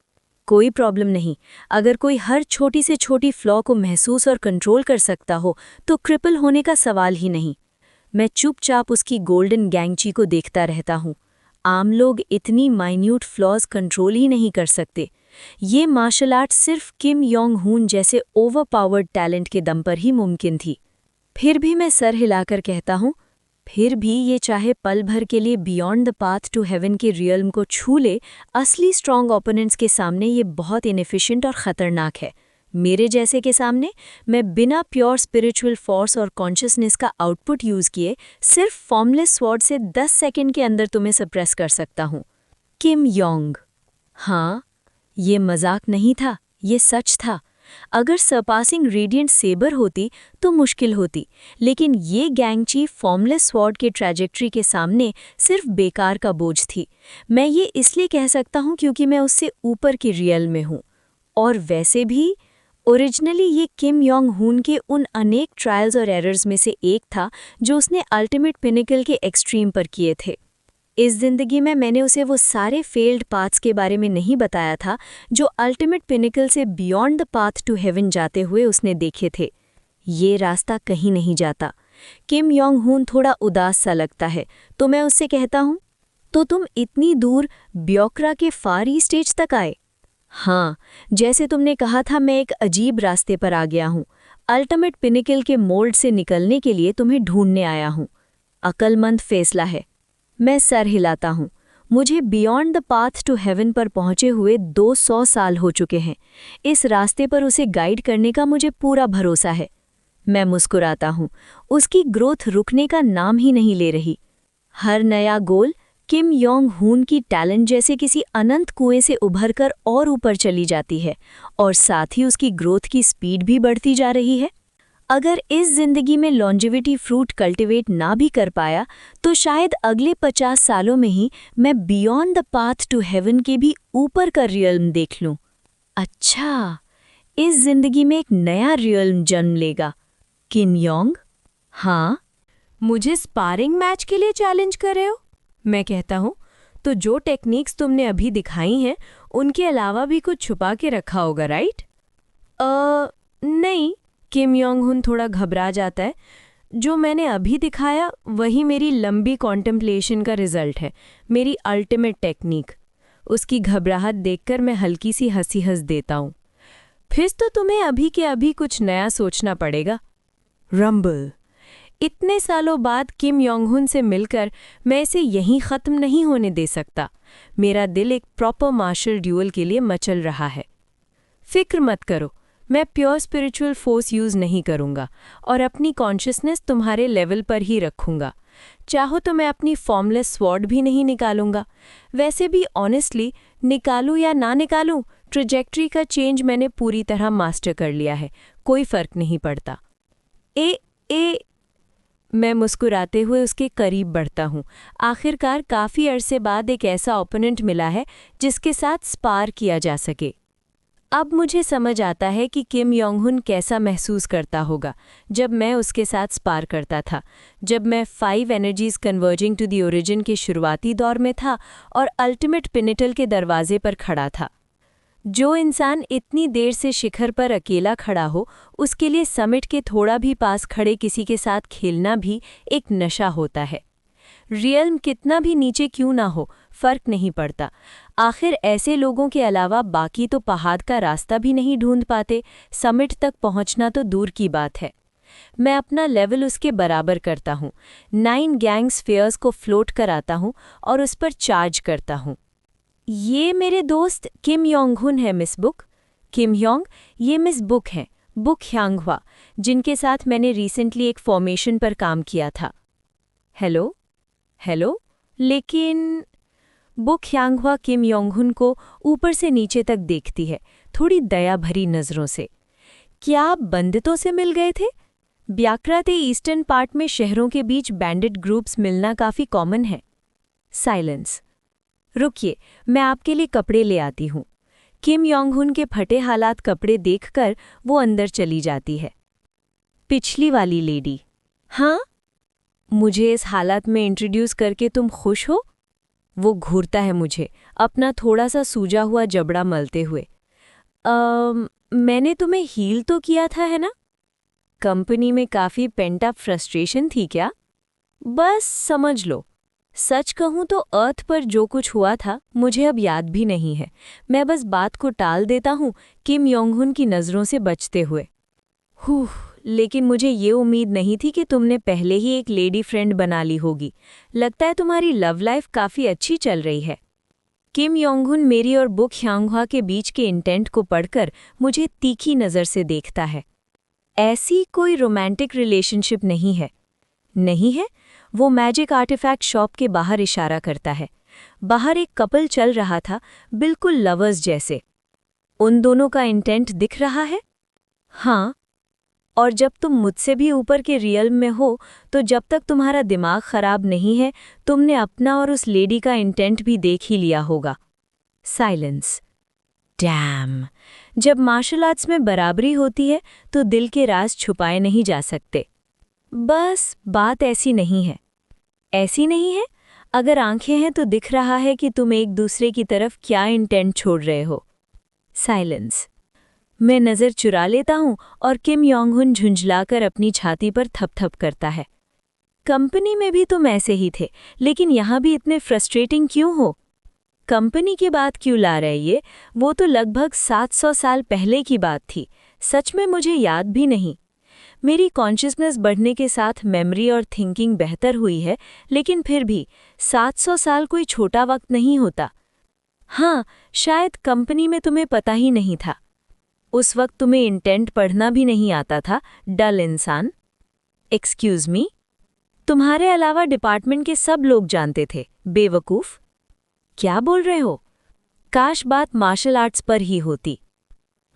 कोई प्रॉब्लम नहीं, अगर कोई हर छोटी से छोटी फ्लॉ को महसूस और कंट्रोल कर सकता हो तो क्रिपल होने का सवाल ही नहीं। मैं चुपचाप उसकी गोल्डन गैंगची को देखता रहता हूँ। आम लोग इतनी माइन्यूट फ्लॉज कंट्रोल ही नहीं कर सकते। ये मार्शल आर्ट सिर्फ किम योंग हुन जैसे ओवरपावर्ड टैलेंट के दम पर ही मुमकिन थी। फिर भी मैं सर हिलाकर कहता हूँ, फिर भी ये चाहे पल भर के लिए beyond the path to heaven के रियल्म को छू ले, असली स्ट्रॉन्ग ओपोनेंट्स के सामने ये बहुत इनएफिशिएंट और ख़तरनाक है। मेरे जैसे के सामने मैं बिना प्योर स्पिरिचुअल फोर्स और कॉन्शियसनेस का आउटपुट यूज़ किए सिर्फ फॉर्मलेस स्वॉर्ड से 10 सेकंड के अंदर तुम्हें सप्रेस कर सकता हूँ। किम योंग, हाँ, ये मजाक नहीं था, ये सच था। अगर सरपासिंग रेडिएंट सेबर होती तो मुश्किल होती, लेकिन ये गैंग चीफ फॉर्मलेस स्वॉर्ड के ट्रैजेक्टरी के सामने सिर्फ बेकार का बोझ थी। मैं ये इसलिए कह सकता हूँ क्योंकि मैं उससे ऊपर की रियल में हूँ। और वैसे भी ओरिजिनली ये किम योंग हुन के उन अनेक ट्रायल्स और एरर्स में से एक था जो उसने अल्टीमेट पिनिकल के एक्सट्रीम पर किए थे। इस जिंदगी में मैंने उसे वो सारे फेल्ड पाथ्स के बारे में नहीं बताया था जो अल्टीमेट पिनिकल से beyond the path to heaven जाते हुए उसने देखे थे। ये रास्ता कहीं नहीं जाता। किम योंग हुन थोड़ा उदास सा लगता है तो मैं उससे कहता हूँ, तो तुम इतनी दूर ब्योक्रा के फार ईस्ट स्टेज तक आए? हाँ, जैसे तुमने कहा था मैं एक अजीब रास्ते पर आ गया हूँ। अल्टीमेट पिनिकल के मोल्ड से निकलने के लिए तुम्हें ढूंढने आया हूँ। अक्लमंद फैसला है। मैं सर हिलाता हूँ। मुझे beyond the path to heaven पर पहुँचे हुए 200 साल हो चुके हैं। इस रास्ते पर उसे गाइड करने का मुझे पूरा भरोसा है। मैं मुस्कुराता हूँ। उसकी ग्रोथ रुकने का नाम ही नहीं ले रही। हर नया गोल किम योंग हुन की टैलेंट जैसे किसी अनंत कुएं से उभरकर और ऊपर चली जाती है और साथ ही उसकी ग्रोथ की स्पीड भी बढ़ती जा रही है। अगर इस जिंदगी में लॉन्जेविटी फ्रूट कल्टीवेट ना भी कर पाया तो शायद अगले 50 सालों में ही मैं beyond the path to heaven के भी ऊपर का रियल्म देख लूं। अच्छा, इस जिंदगी में एक नया रियल्म जन्म लेगा। किम योंग? हाँ। मुझे स्पारिंग मैच के लिए चैलेंज कर रहे हो? मैं कहता हूँ, तो जो टेक्निक्स तुमने अभी दिखाई हैं उनके अलावा भी कुछ छुपा के रखा होगा, राइट? नहीं। किम योंग हुन थोड़ा घबरा जाता है। जो मैंने अभी दिखाया वही मेरी लंबी कॉन्टेम्पलेशन का रिजल्ट है, मेरी अल्टीमेट टेक्निक। उसकी घबराहट देखकर मैं हल्की सी हंसी हंस देता हूँ। फिर तो तुम्हें अभी के अभी कुछ नया सोचना पड़ेगा। रंबल। इतने सालों बाद किम योंग हुन से मिलकर मैं इसे यहीं ख़त्म नहीं होने दे सकता। मेरा दिल एक प्रॉपर मार्शल ड्यूअल के लिए मचल रहा है। फिक्र मत करो, मैं प्योर स्पिरिचुअल फोर्स यूज़ नहीं करूँगा और अपनी कॉन्शियसनेस तुम्हारे लेवल पर ही रखूँगा। चाहो तो मैं अपनी फॉर्मलेस स्वॉर्ड भी नहीं निकालूंगा। वैसे भी ऑनेस्टली निकालूं या ना निकालूं, ट्रेजेक्ट्री का चेंज मैंने पूरी तरह मास्टर कर लिया है, कोई फ़र्क नहीं पड़ता। मैं मुस्कुराते हुए उसके करीब बढ़ता हूँ। आखिरकार काफ़ी अरसे बाद एक ऐसा ओपोनेंट मिला है जिसके साथ स्पार किया जा सके। अब मुझे समझ आता है कि किम योंग हुन कैसा महसूस करता होगा जब मैं उसके साथ स्पार करता था, जब मैं 5 energies converging to the origin के शुरुआती दौर में था और अल्टीमेट पिनिटल के दरवाजे पर खड़ा था। जो इंसान इतनी देर से शिखर पर अकेला खड़ा हो, उसके लिए समिट के थोड़ा भी पास खड़े किसी के साथ खेलना भी एक नशा होता है। रियल्म कितना भी नीचे क्यों ना हो, फर्क नहीं पड़ता। आखिर ऐसे लोगों के अलावा बाकी तो पहाड़ का रास्ता भी नहीं ढूंढ पाते, समिट तक पहुंचना तो दूर की बात है। मैं अपना लेवल उसके बराबर करता हूँ, 9 गैंग स्फीयर्स को फ्लोट कराता हूँ और उस पर चार्ज करता हूँ। ये मेरे दोस्त किम योंग हुन है, मिस बुक। किम योंग, ये मिस बुक हैं, बुक ह्यांगहुआ, जिनके साथ मैंने रिसेंटली एक फॉर्मेशन पर काम किया था। हेलो लेकिन बुक ह्यांगहुआ किम योंग हुन को ऊपर से नीचे तक देखती है, थोड़ी दया भरी नज़रों से। क्या आप बंदितों से मिल गए थे? ब्याक्रा के ईस्टर्न पार्ट में शहरों के बीच बैंडिट ग्रुप्स मिलना काफ़ी कॉमन है। साइलेंस। रुकिए, मैं आपके लिए कपड़े ले आती हूँ। किम योंग हुन के फटे हालात कपड़े देखकर वो अंदर चली जाती है। पिछली वाली लेडी। हाँ, मुझे इस हालात में इंट्रोड्यूस करके तुम खुश हो? वो घूरता है मुझे, अपना थोड़ा सा सूजा हुआ जबड़ा मलते हुए। मैंने तुम्हें हील तो किया था, है ना? कंपनी में काफ़ी पेंट अप फ्रस्ट्रेशन थी क्या? बस समझ लो। सच कहूँ तो अर्थ पर जो कुछ हुआ था मुझे अब याद भी नहीं है। मैं बस बात को टाल देता हूँ, किम योंग हुन की नज़रों से बचते हुए। लेकिन मुझे ये उम्मीद नहीं थी कि तुमने पहले ही एक लेडी फ्रेंड बना ली होगी। लगता है तुम्हारी लव लाइफ काफ़ी अच्छी चल रही है। किम योंग हुन मेरी और बुक ह्यांगहुआ के बीच के इंटेंट को पढ़कर मुझे तीखी नज़र से देखता है। ऐसी कोई रोमांटिक रिलेशनशिप नहीं है। नहीं है? वो मैजिक आर्टिफैक्ट शॉप के बाहर इशारा करता है। बाहर एक कपल चल रहा था, बिल्कुल लवर्स जैसे। उन दोनों का इंटेंट दिख रहा है? हाँ, और जब तुम मुझसे भी ऊपर के रियल में हो तो जब तक तुम्हारा दिमाग खराब नहीं है तुमने अपना और उस लेडी का इंटेंट भी देख ही लिया होगा। साइलेंस। डैम। जब मार्शल आर्ट्स में बराबरी होती है तो दिल के राज छुपाए नहीं जा सकते। बस बात ऐसी नहीं है। ऐसी नहीं है? अगर आंखें हैं तो दिख रहा है कि तुम एक दूसरे की तरफ क्या इंटेंट छोड़ रहे हो। साइलेंस। मैं नज़र चुरा लेता हूँ और किम योंग हुन झुंझलाकर अपनी छाती पर थपथप करता है। कंपनी में भी तुम ऐसे ही थे, लेकिन यहाँ भी इतने फ्रस्ट्रेटिंग क्यों हो? कंपनी की बात क्यों ला रहे ये? वो तो लगभग 700 साल पहले की बात थी। सच में मुझे याद भी नहीं। मेरी कॉन्शियसनेस बढ़ने के साथ मेमोरी और थिंकिंग बेहतर हुई है, लेकिन फिर भी 700 साल कोई छोटा वक्त नहीं होता। हाँ, शायद कंपनी में तुम्हें पता ही नहीं था। उस वक्त तुम्हें इंटेंट पढ़ना भी नहीं आता था, डल इंसान। Excuse me? तुम्हारे अलावा डिपार्टमेंट के सब लोग जानते थे, बेवकूफ़। क्या बोल रहे हो? काश बात मार्शल आर्ट्स पर ही होती।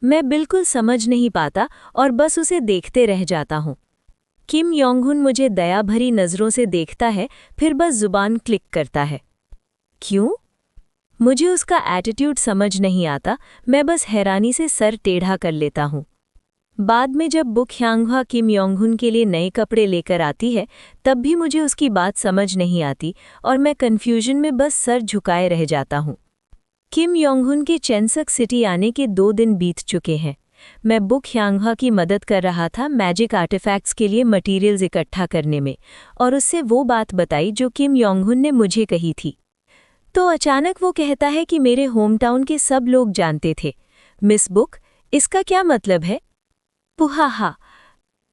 मैं बिल्कुल समझ नहीं पाता और बस उसे देखते रह जाता हूँ। किम योंग हुन मुझे दया भरी नज़रों से देखता है, फिर बस जुबान क्लिक करता है। क्यों? मुझे उसका एटीट्यूड समझ नहीं आता, मैं बस हैरानी से सर टेढ़ा कर लेता हूँ। बाद में जब बुक ह्यांगह्वा किम योंग हुन के लिए नए कपड़े लेकर आती है, तब भी मुझे उसकी बात समझ नहीं आती और मैं कन्फ्यूजन में बस सर झुकाए रह जाता हूँ। किम योंग हुन के चेंसक सिटी आने के 2 दिन बीत चुके हैं। मैं बुक ह्यांगह्वा की मदद कर रहा था मैजिक आर्टिफैक्ट्स के लिए मटीरियल्स इकट्ठा करने में, और उससे वो बात बताई जो किम योंग हुन ने मुझे कही थी। तो अचानक वो कहता है कि मेरे होम टाउन के सब लोग जानते थे। मिस बुक, इसका क्या मतलब है? पुहाहा।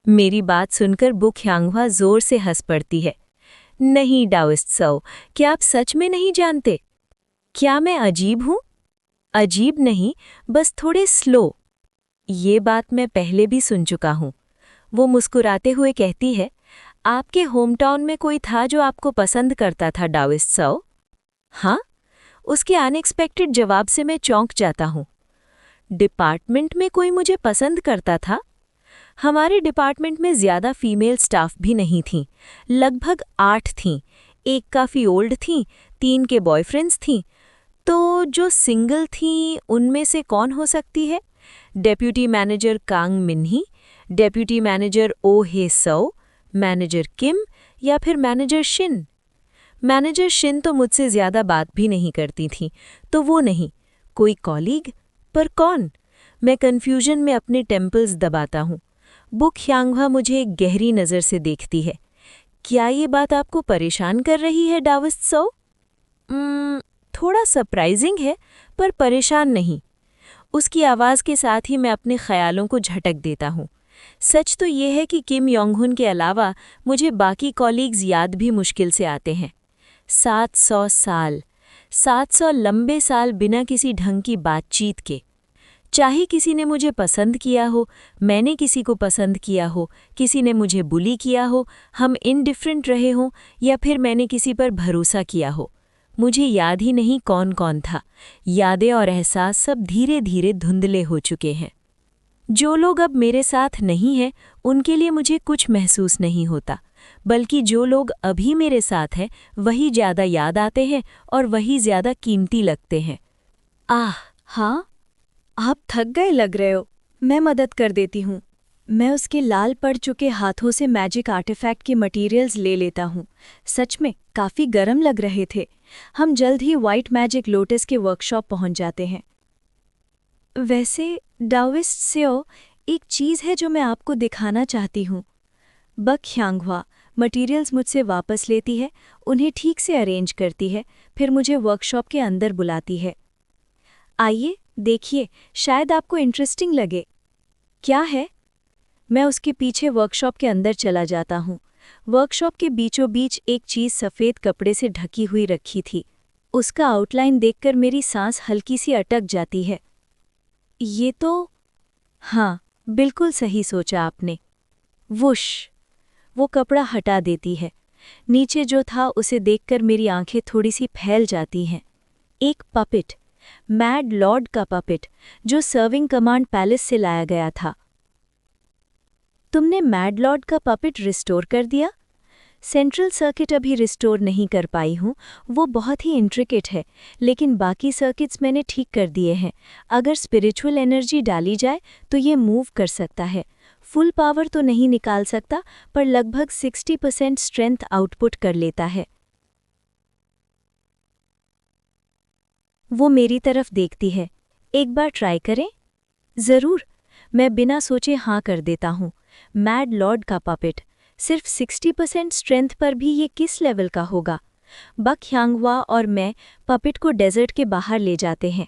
मेरी बात सुनकर बुक ह्यांगह्वा जोर से हंस पड़ती है। नहीं डाओइस्ट सो, क्या आप सच में नहीं जानते? क्या मैं अजीब हूँ? अजीब नहीं, बस थोड़े स्लो। ये बात मैं पहले भी सुन चुका हूँ। वो मुस्कुराते हुए कहती है, आपके होम टाउन में कोई था जो आपको पसंद करता था डाओइस्ट सो? हाँ? उसके अनएक्सपेक्टेड जवाब से मैं चौंक जाता हूँ। डिपार्टमेंट में कोई मुझे पसंद करता था? हमारे डिपार्टमेंट में ज़्यादा फीमेल स्टाफ भी नहीं थीं, लगभग 8 थीं। एक काफ़ी ओल्ड थीं, 3 के बॉयफ्रेंड्स थीं। तो जो सिंगल थीं उनमें से कौन हो सकती है? Deputy manager Kang Minhee, deputy manager Oh Hye So, manager Kim, या फिर मैनेजर शिन? मैनेजर शिन तो मुझसे ज़्यादा बात भी नहीं करती थीं, तो वो नहीं। कोई कॉलीग? पर कौन? मैं कन्फ्यूजन में अपने टेम्पल्स दबाता हूँ। बुक ह्यांगह्वा मुझे एक गहरी नज़र से देखती है। क्या ये बात आपको परेशान कर रही है डाओइस्ट सो? थोड़ा सरप्राइजिंग है, पर परेशान नहीं। उसकी आवाज़ के साथ ही मैं अपने ख़यालों को झटक देता हूँ। सच तो ये है कि किम योंग हुन के अलावा मुझे बाकी कॉलीग्स याद भी मुश्किल से आते हैं। 700 साल, 700 लंबे साल बिना किसी ढंग की बातचीत के। चाहे किसी ने मुझे पसंद किया हो, मैंने किसी को पसंद किया हो, किसी ने मुझे बुली किया हो, हम इनडिफरेंट रहे हों, या फिर मैंने किसी पर भरोसा किया हो, मुझे याद ही नहीं कौन कौन था। यादें और एहसास सब धीरे धीरे धुंधले हो चुके हैं। जो लोग अब मेरे साथ नहीं हैं, उनके लिए मुझे कुछ महसूस नहीं होता, बल्कि जो लोग अभी मेरे साथ हैं वही ज़्यादा याद आते हैं और वही ज़्यादा कीमती लगते हैं। हाँ, आप थक गए लग रहे हो। मैं मदद कर देती हूँ। मैं उसके लाल पड़ चुके हाथों से मैजिक आर्टिफैक्ट के मटेरियल्स ले लेता हूँ। सच में काफ़ी गर्म लग रहे थे। हम जल्द ही व्हाइट मैजिक लोटस के वर्कशॉप पहुँच जाते हैं। वैसे डाओइस्ट सो, एक चीज़ है जो मैं आपको दिखाना चाहती हूँ। बुक ह्यांगह्वा मटेरियल्स मुझसे वापस लेती है, उन्हें ठीक से अरेंज करती है, फिर मुझे वर्कशॉप के अंदर बुलाती है। आइए देखिए, शायद आपको इंटरेस्टिंग लगे। क्या है? मैं उसके पीछे वर्कशॉप के अंदर चला जाता हूँ। वर्कशॉप के बीचों बीच एक चीज़ सफ़ेद कपड़े से ढकी हुई रखी थी। उसका आउटलाइन देखकर मेरी सांस हल्की सी अटक जाती है। ये तो... हाँ, बिल्कुल सही सोचा आपने। वुश! वो कपड़ा हटा देती है। नीचे जो था उसे देखकर मेरी आंखें थोड़ी सी फैल जाती हैं। एक पपेट, मैड लॉर्ड का पपेट, जो सर्विंग कमांड पैलेस से लाया गया था। तुमने मैड लॉर्ड का पपेट रिस्टोर कर दिया? सेंट्रल सर्किट अभी रिस्टोर नहीं कर पाई हूँ, वो बहुत ही इंट्रिकेट है, लेकिन बाकी सर्किट्स मैंने ठीक कर दिए हैं। अगर स्पिरिचुअल एनर्जी डाली जाए तो ये मूव कर सकता है। फुल पावर तो नहीं निकाल सकता, पर लगभग 60% स्ट्रेंथ आउटपुट कर लेता है। वो मेरी तरफ देखती है। एक बार ट्राई करें? ज़रूर, मैं बिना सोचे हाँ कर देता हूँ। मैड लॉर्ड का पपेट सिर्फ 60% स्ट्रेंथ पर भी ये किस लेवल का होगा? बक ह्यांगवा और मैं पपेट को डेजर्ट के बाहर ले जाते हैं।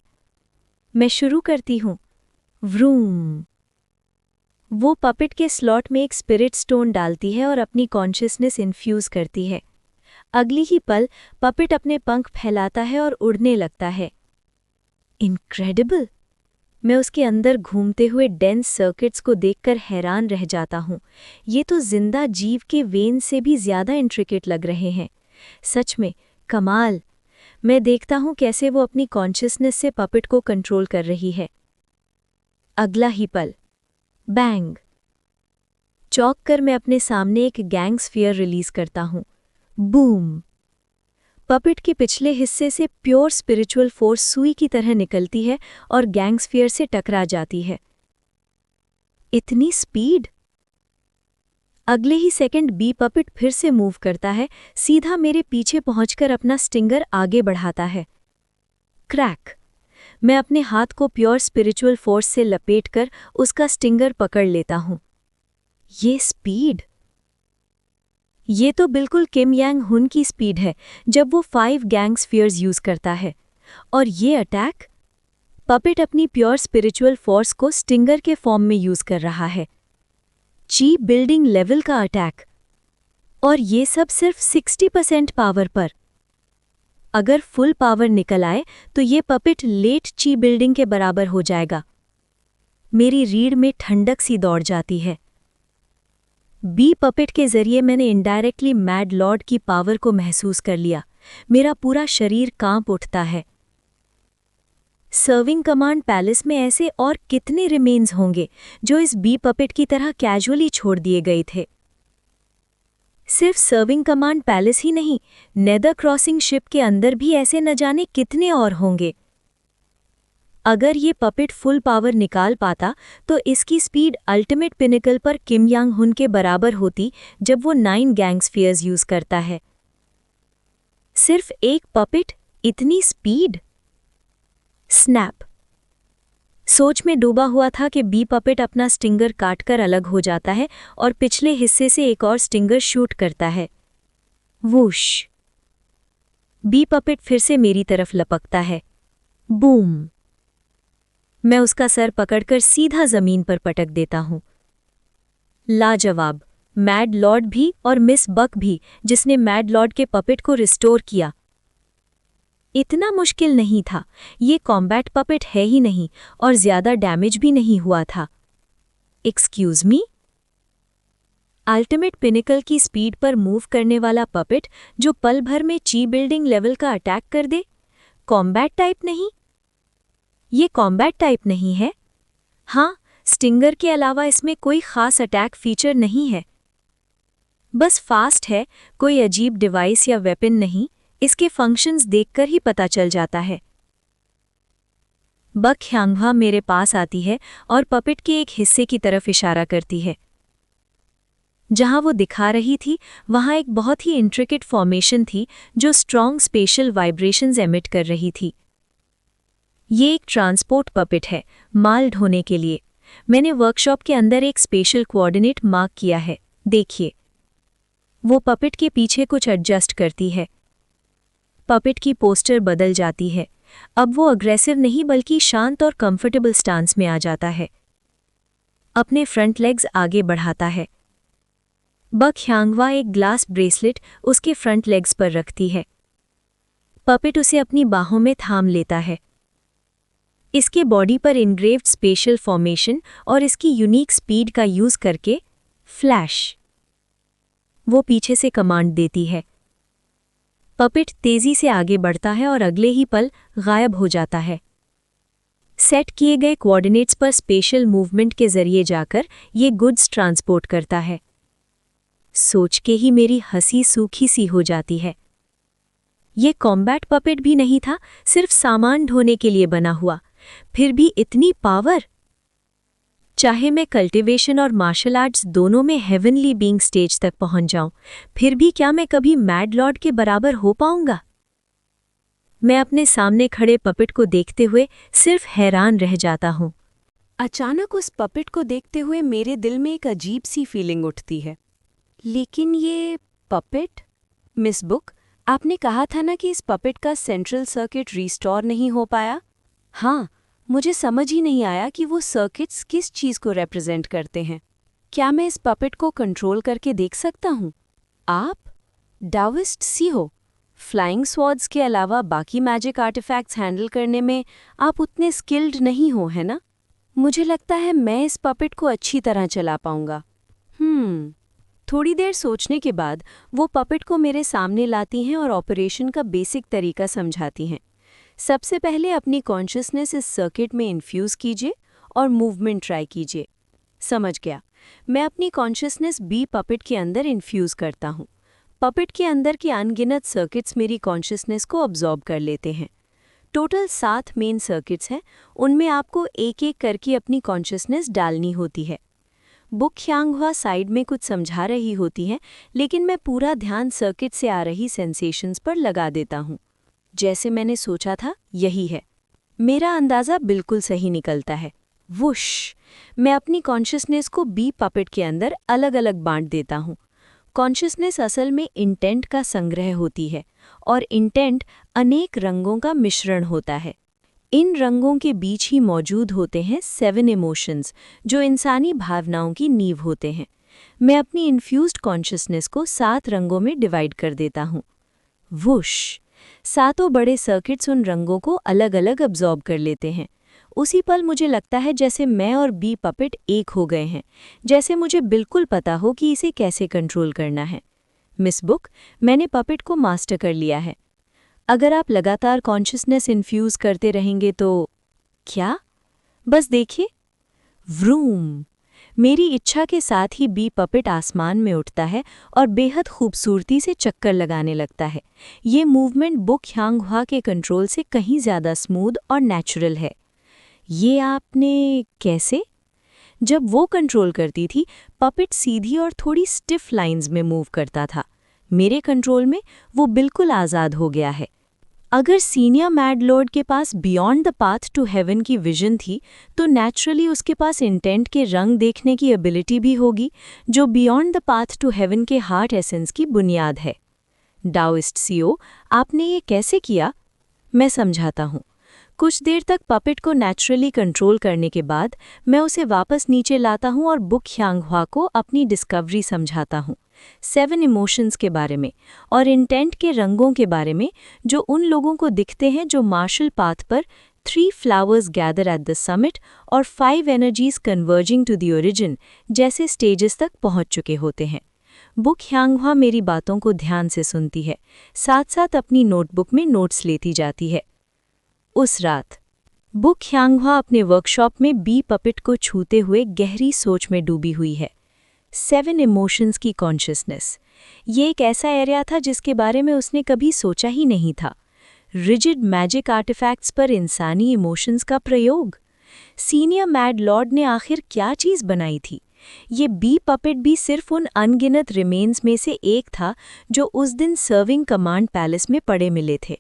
मैं शुरू करती हूँ। व्रूम। वो पपेट के स्लॉट में एक स्पिरिट स्टोन डालती है और अपनी कॉन्शियसनेस इन्फ्यूज़ करती है। अगली ही पल पपेट अपने पंख फैलाता है और उड़ने लगता है। इनक्रेडिबल! मैं उसके अंदर घूमते हुए डेंस सर्किट्स को देखकर हैरान रह जाता हूँ। ये तो जिंदा जीव के वेन से भी ज़्यादा इंट्रिकेट लग रहे हैं। सच में कमाल! मैं देखता हूँ कैसे वो अपनी कॉन्शियसनेस से पपेट को कंट्रोल कर रही है। अगला ही पल बैंग! चौंक कर मैं अपने सामने एक गैंग स्फीयर रिलीज करता हूँ। बूम! पपेट के पिछले हिस्से से प्योर स्पिरिचुअल फोर्स सुई की तरह निकलती है और गैंग स्फीयर से टकरा जाती है। इतनी स्पीड! अगले ही सेकंड बी पपेट फिर से मूव करता है, सीधा मेरे पीछे पहुंचकर अपना स्टिंगर आगे बढ़ाता है। क्रैक! मैं अपने हाथ को प्योर स्पिरिचुअल फोर्स से लपेटकर उसका स्टिंगर पकड़ लेता हूं। ये स्पीड! ये तो बिल्कुल किम यांग हुन की स्पीड है जब वो 5 गैंग स्फीयर्स यूज करता है। और ये अटैक? पपेट अपनी प्योर स्पिरिचुअल फोर्स को स्टिंगर के फॉर्म में यूज कर रहा है। ची बिल्डिंग लेवल का अटैक। और ये सब सिर्फ 60% पावर पर। अगर फुल पावर निकल आए तो ये पपेट लेट ची बिल्डिंग के बराबर हो जाएगा। मेरी रीढ़ में ठंडक सी दौड़ जाती है। बी पपेट के जरिए मैंने इनडायरेक्टली मैड लॉर्ड की पावर को महसूस कर लिया। मेरा पूरा शरीर कांप उठता है। सर्विंग कमांड पैलेस में ऐसे और कितने रिमेन्स होंगे जो इस बी पपेट की तरह कैजुअली छोड़ दिए गए थे? सिर्फ सर्विंग कमांड पैलेस ही नहीं, नेदर क्रॉसिंग शिप के अंदर भी ऐसे न जाने कितने और होंगे। अगर ये पपेट फुल पावर निकाल पाता तो इसकी स्पीड अल्टीमेट पिनिकल पर किम यांग हुन के बराबर होती जब वो 9 गैंग स्फीयर्स यूज करता है। सिर्फ एक पपेट, इतनी स्पीड! स्नैप! सोच में डूबा हुआ था कि बी पपेट अपना स्टिंगर काटकर अलग हो जाता है और पिछले हिस्से से एक और स्टिंगर शूट करता है। वूश! बी पपेट फिर से मेरी तरफ लपकता है। बूम! मैं उसका सर पकड़कर सीधा जमीन पर पटक देता हूं। लाजवाब! मैड लॉर्ड भी और मिस बक भी, जिसने मैड लॉर्ड के पपेट को रिस्टोर किया। इतना मुश्किल नहीं था। ये कॉम्बैट पपेट है ही नहीं और ज्यादा डैमेज भी नहीं हुआ था। Excuse me? अल्टीमेट पिनिकल की स्पीड पर मूव करने वाला पपेट जो पल भर में ची बिल्डिंग लेवल का अटैक कर दे? कॉम्बैट टाइप नहीं? ये कॉम्बैट टाइप नहीं है। हाँ, स्टिंगर के अलावा इसमें कोई खास अटैक फीचर नहीं है। बस फास्ट है, कोई अजीब डिवाइस या वेपन नहीं। इसके फंक्शंस देखकर ही पता चल जाता है। बक ह्यांगवा मेरे पास आती है और पपेट के एक हिस्से की तरफ इशारा करती है। जहां वो दिखा रही थी वहां एक बहुत ही इंट्रिकेट फॉर्मेशन थी जो स्ट्रॉन्ग स्पेशल वाइब्रेशंस एमिट कर रही थी। ये एक ट्रांसपोर्ट पपेट है, माल ढोने के लिए। मैंने वर्कशॉप के अंदर एक स्पेशल कोऑर्डिनेट मार्क किया है, देखिए। वो पपेट के पीछे कुछ एडजस्ट करती है। पपेट की पोस्टर बदल जाती है। अब वो अग्रेसिव नहीं बल्कि शांत और कंफर्टेबल स्टांस में आ जाता है। अपने फ्रंट लेग्स आगे बढ़ाता है। बक ह्यांगवा एक ग्लास ब्रेसलेट उसके फ्रंट लेग्स पर रखती है। पपेट उसे अपनी बाहों में थाम लेता है। इसके बॉडी पर इनग्रेव्ड स्पेशल फॉर्मेशन और इसकी यूनिक स्पीड का यूज करके फ्लैश! वो पीछे से कमांड देती है। पपेट तेजी से आगे बढ़ता है और अगले ही पल गायब हो जाता है। सेट किए गए कोऑर्डिनेट्स पर स्पेशल मूवमेंट के जरिए जाकर ये गुड्स ट्रांसपोर्ट करता है। सोच के ही मेरी हंसी सूखी सी हो जाती है। ये कॉम्बैट पपेट भी नहीं था, सिर्फ सामान ढोने के लिए बना हुआ, फिर भी इतनी पावर। चाहे मैं कल्टीवेशन और मार्शल आर्ट्स दोनों में हेवनली बीइंग स्टेज तक पहुंच जाऊं, फिर भी क्या मैं कभी मैड लॉर्ड के बराबर हो पाऊंगा? मैं अपने सामने खड़े पपेट को देखते हुए सिर्फ हैरान रह जाता हूं। अचानक उस पपेट को देखते हुए मेरे दिल में एक अजीब सी फीलिंग उठती है। लेकिन ये पपेट? मिस बुक, आपने कहा था ना कि इस पपेट का सेंट्रल सर्किट रिस्टोर नहीं हो पाया? हाँ, मुझे समझ ही नहीं आया कि वो सर्किट्स किस चीज़ को रिप्रेजेंट करते हैं। क्या मैं इस पपेट को कंट्रोल करके देख सकता हूँ? आप डाविस्ट सी हो। फ्लाइंग स्वॉर्ड्स के अलावा बाकी मैजिक आर्टिफैक्ट्स हैंडल करने में आप उतने स्किल्ड नहीं हो, है ना? मुझे लगता है मैं इस पपेट को अच्छी तरह चला पाऊंगा। थोड़ी देर सोचने के बाद वो पपेट को मेरे सामने लाती हैं और ऑपरेशन का बेसिक तरीका समझाती हैं। सबसे पहले अपनी कॉन्शियसनेस इस सर्किट में इन्फ्यूज़ कीजिए और मूवमेंट ट्राई कीजिए। समझ गया। मैं अपनी कॉन्शियसनेस बी पपेट के अंदर इन्फ्यूज़ करता हूँ। पपेट के अंदर के अनगिनत सर्किट्स मेरी कॉन्शियसनेस को अब्जॉर्ब कर लेते हैं। टोटल 7 मेन सर्किट्स हैं, उनमें आपको एक एक करके अपनी कॉन्शियसनेस डालनी होती है। बुक ह्यांगहुआ साइड में कुछ समझा रही होती हैं, लेकिन मैं पूरा ध्यान सर्किट से आ रही सेंसेशंस पर लगा देता हूँ। जैसे मैंने सोचा था, यही है। मेरा अंदाज़ा बिल्कुल सही निकलता है। वुश! मैं अपनी कॉन्शियसनेस को बी पपेट के अंदर अलग अलग बांट देता हूँ। कॉन्शियसनेस असल में इंटेंट का संग्रह होती है और इंटेंट अनेक रंगों का मिश्रण होता है। इन रंगों के बीच ही मौजूद होते हैं 7 इमोशंस, जो इंसानी भावनाओं की नींव होते हैं। मैं अपनी इन्फ्यूज्ड कॉन्शियसनेस को 7 रंगों में डिवाइड कर देता हूँ। वुश! 7 बड़े सर्किट्स उन रंगों को अलग अलग अब्जॉर्ब कर लेते हैं। उसी पल मुझे लगता है जैसे मैं और बी पपेट एक हो गए हैं, जैसे मुझे बिल्कुल पता हो कि इसे कैसे कंट्रोल करना है। मिस बुक, मैंने पपेट को मास्टर कर लिया है। अगर आप लगातार कॉन्शियसनेस इन्फ्यूज़ करते रहेंगे तो क्या? बस देखिए, व्रूम! मेरी इच्छा के साथ ही बी पपेट आसमान में उठता है और बेहद खूबसूरती से चक्कर लगाने लगता है। ये मूवमेंट बुक ह्यांगहुआ के कंट्रोल से कहीं ज़्यादा स्मूथ और नेचुरल है। ये आपने कैसे? जब वो कंट्रोल करती थी, पपेट सीधी और थोड़ी स्टिफ लाइंस में मूव करता था। मेरे कंट्रोल में वो बिल्कुल आज़ाद हो गया है। अगर सीनियर मैड लॉर्ड के पास beyond the path to heaven की विजन थी, तो नेचुरली उसके पास इंटेंट के रंग देखने की एबिलिटी भी होगी, जो beyond the path to heaven के हार्ट एसेंस की बुनियाद है। डाओइस्ट सीओ, आपने ये कैसे किया? मैं समझाता हूँ। कुछ देर तक पपेट को नेचुरली कंट्रोल करने के बाद मैं उसे वापस नीचे लाता हूँ और बुक ह्यांगहुआ को अपनी डिस्कवरी समझाता हूँ, 7 इमोशंस के बारे में और इंटेंट के रंगों के बारे में, जो उन लोगों को दिखते हैं जो मार्शल पाथ पर 3 flowers gather at the summit और 5 energies converging to the origin जैसे स्टेजेस तक पहुँच चुके होते हैं। बुक ह्यांगहुआ मेरी बातों को ध्यान से सुनती है, साथ साथ अपनी नोटबुक में नोट्स लेती जाती है। उस रात बुक ह्यांगहुआ अपने वर्कशॉप में बी पपेट को छूते हुए गहरी सोच में डूबी हुई है। 7 इमोशंस की कॉन्शियसनेस, ये एक ऐसा एरिया था जिसके बारे में उसने कभी सोचा ही नहीं था। रिजिड मैजिक आर्टिफैक्ट्स पर इंसानी इमोशंस का प्रयोग। सीनियर मैड लॉर्ड ने आखिर क्या चीज़ बनाई थी? ये बी पपेट भी सिर्फ उन अनगिनत रिमेन्स में से एक था जो उस दिन सर्विंग कमांड पैलेस में पड़े मिले थे।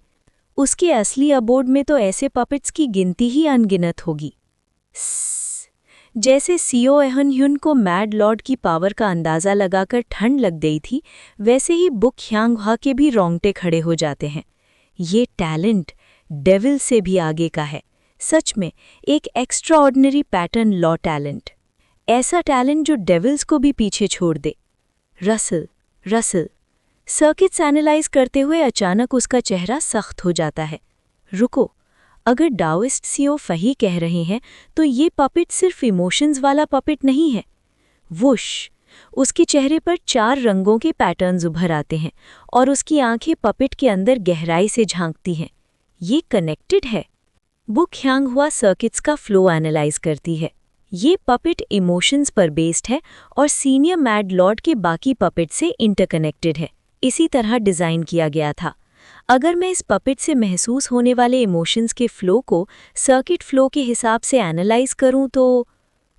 उसके असली अबोर्ड में तो ऐसे पपेट्स की गिनती ही अनगिनत होगी। जैसे सीओ एहन ह्युन को मैड लॉर्ड की पावर का अंदाज़ा लगाकर ठंड लग गई थी, वैसे ही बुक ह्यांगहुआ के भी रोंगटे खड़े हो जाते हैं। ये टैलेंट डेविल से भी आगे का है। सच में एक एक्स्ट्राऑर्डिनरी पैटर्न लॉ टैलेंट, ऐसा टैलेंट जो डेविल्स को भी पीछे छोड़ दे। रसल सर्किट्स एनालाइज करते हुए अचानक उसका चेहरा सख्त हो जाता है। रुको, अगर डाओइस्ट सीओ फही कह रहे हैं तो ये पपेट सिर्फ इमोशंस वाला पपेट नहीं है। वुश! उसके चेहरे पर 4 रंगों के पैटर्न्स उभर आते हैं और उसकी आंखें पपेट के अंदर गहराई से झांकती हैं। ये कनेक्टेड है। बुक ह्यांगहुआ सर्किट्स का फ्लो एनालाइज करती है। ये पपेट इमोशंस पर बेस्ड है और सीनियर मैड लॉर्ड के बाकी पपेट से इंटरकनेक्टेड है। इसी तरह डिज़ाइन किया गया था। अगर मैं इस पपेट से महसूस होने वाले इमोशंस के फ्लो को सर्किट फ्लो के हिसाब से एनालाइज करूं तो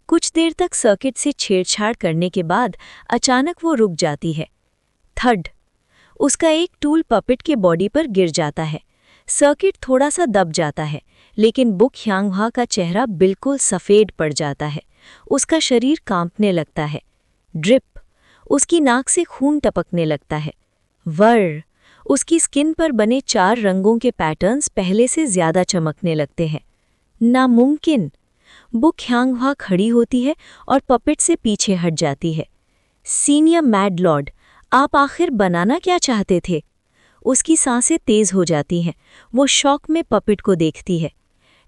कुछ देर तक सर्किट से छेड़छाड़ करने के बाद अचानक वो रुक जाती है। थर्ड, उसका एक टूल पपेट के बॉडी पर गिर जाता है। सर्किट थोड़ा सा दब जाता है, लेकिन बुक ह्यांगहुआ का चेहरा बिल्कुल सफ़ेद पड़ जाता है। उसका शरीर कांपने लगता है। ड्रिप, उसकी नाक से खून टपकने लगता है। वर, उसकी स्किन पर बने 4 रंगों के पैटर्न्स पहले से ज़्यादा चमकने लगते हैं। नामुमकिन, बुक ह्यांगहुआ खड़ी होती है और पपेट से पीछे हट जाती है। सीनियर मैड लॉर्ड, आप आखिर बनाना क्या चाहते थे? उसकी सांसें तेज हो जाती हैं। वो शॉक में पपेट को देखती है।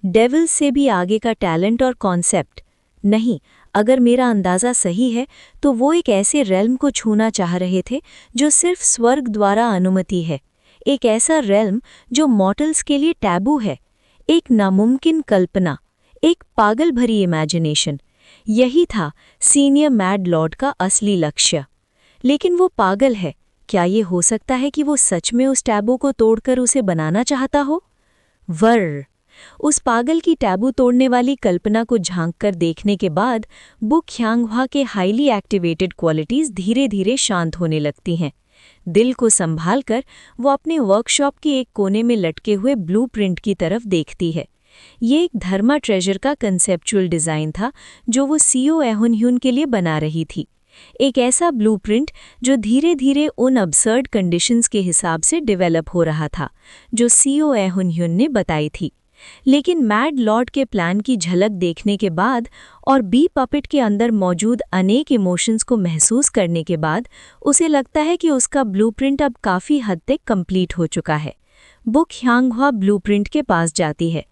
डेविल से भी आगे का टैलेंट और कॉन्सेप्ट। नहीं, अगर मेरा अंदाज़ा सही है तो वो एक ऐसे रेल्म को छूना चाह रहे थे जो सिर्फ स्वर्ग द्वारा अनुमति है। एक ऐसा रेल्म जो मॉर्टल्स के लिए टैबू है। एक नामुमकिन कल्पना, एक पागल भरी इमेजिनेशन। यही था सीनियर मैड लॉर्ड का असली लक्ष्य। लेकिन वो पागल है। क्या ये हो सकता है कि वो सच में उस टैबू को तोड़कर उसे बनाना चाहता हो? वर, उस पागल की टैबू तोड़ने वाली कल्पना को झांककर देखने के बाद बुक ह्यांगहुआ के हाईली एक्टिवेटेड क्वालिटीज़ धीरे धीरे शांत होने लगती हैं। दिल को संभालकर वो अपने वर्कशॉप के एक कोने में लटके हुए ब्लूप्रिंट की तरफ देखती है। ये एक धर्मा ट्रेजर का कंसेप्चुअल डिज़ाइन था जो वो सीओ एहुनह्युन के लिए बना रही थी। एक ऐसा ब्लूप्रिंट जो धीरे धीरे उन अब्सर्ड कंडीशंस के हिसाब से डेवलप हो रहा था जो सीओ एहुनह्युन ने बताई थी। लेकिन मैड लॉर्ड के प्लान की झलक देखने के बाद और बी पपेट के अंदर मौजूद अनेक इमोशंस को महसूस करने के बाद उसे लगता है कि उसका ब्लूप्रिंट अब काफ़ी हद तक कंप्लीट हो चुका है। बुक ह्यांगहुआ ब्लूप्रिंट के पास जाती है।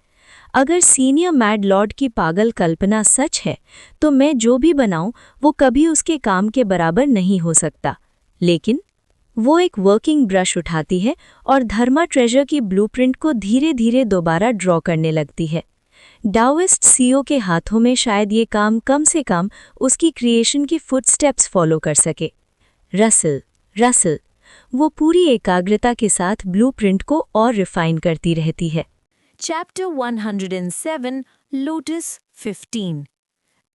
अगर सीनियर मैड लॉर्ड की पागल कल्पना सच है तो मैं जो भी बनाऊं वो कभी उसके काम के बराबर नहीं हो सकता। लेकिन वो एक वर्किंग ब्रश उठाती है और धर्मा ट्रेजर की ब्लूप्रिंट को धीरे धीरे दोबारा ड्रॉ करने लगती है। डाओइस्ट सीओ के हाथों में शायद ये काम कम से कम उसकी क्रिएशन की फुटस्टेप्स फॉलो कर सके। रसल, वो पूरी एकाग्रता के साथ ब्लूप्रिंट को और रिफाइन करती रहती है। Chapter 107 lotus 15।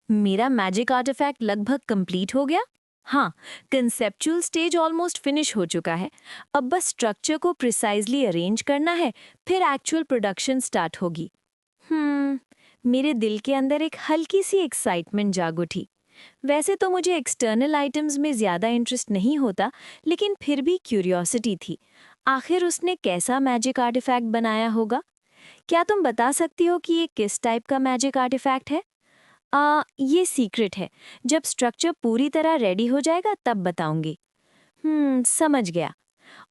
मेरा मैजिक आर्टिफैक्ट लगभग कंप्लीट हो गया। हाँ, कंसेप्चुअल स्टेज ऑलमोस्ट फिनिश हो चुका है। अब बस स्ट्रक्चर को प्रिसाइजली अरेंज करना है, फिर एक्चुअल प्रोडक्शन स्टार्ट होगी। मेरे दिल के अंदर एक हल्की सी एक्साइटमेंट जाग उठी। वैसे तो मुझे एक्सटर्नल आइटम्स में ज़्यादा इंटरेस्ट नहीं होता, लेकिन फिर भी क्यूरियोसिटी थी। आखिर उसने कैसा मैजिक आर्टिफैक्ट बनाया होगा? क्या तुम बता सकती हो कि ये किस टाइप का मैजिक आर्टिफैक्ट है? ये सीक्रेट है। जब स्ट्रक्चर पूरी तरह रेडी हो जाएगा तब बताऊंगी। समझ गया।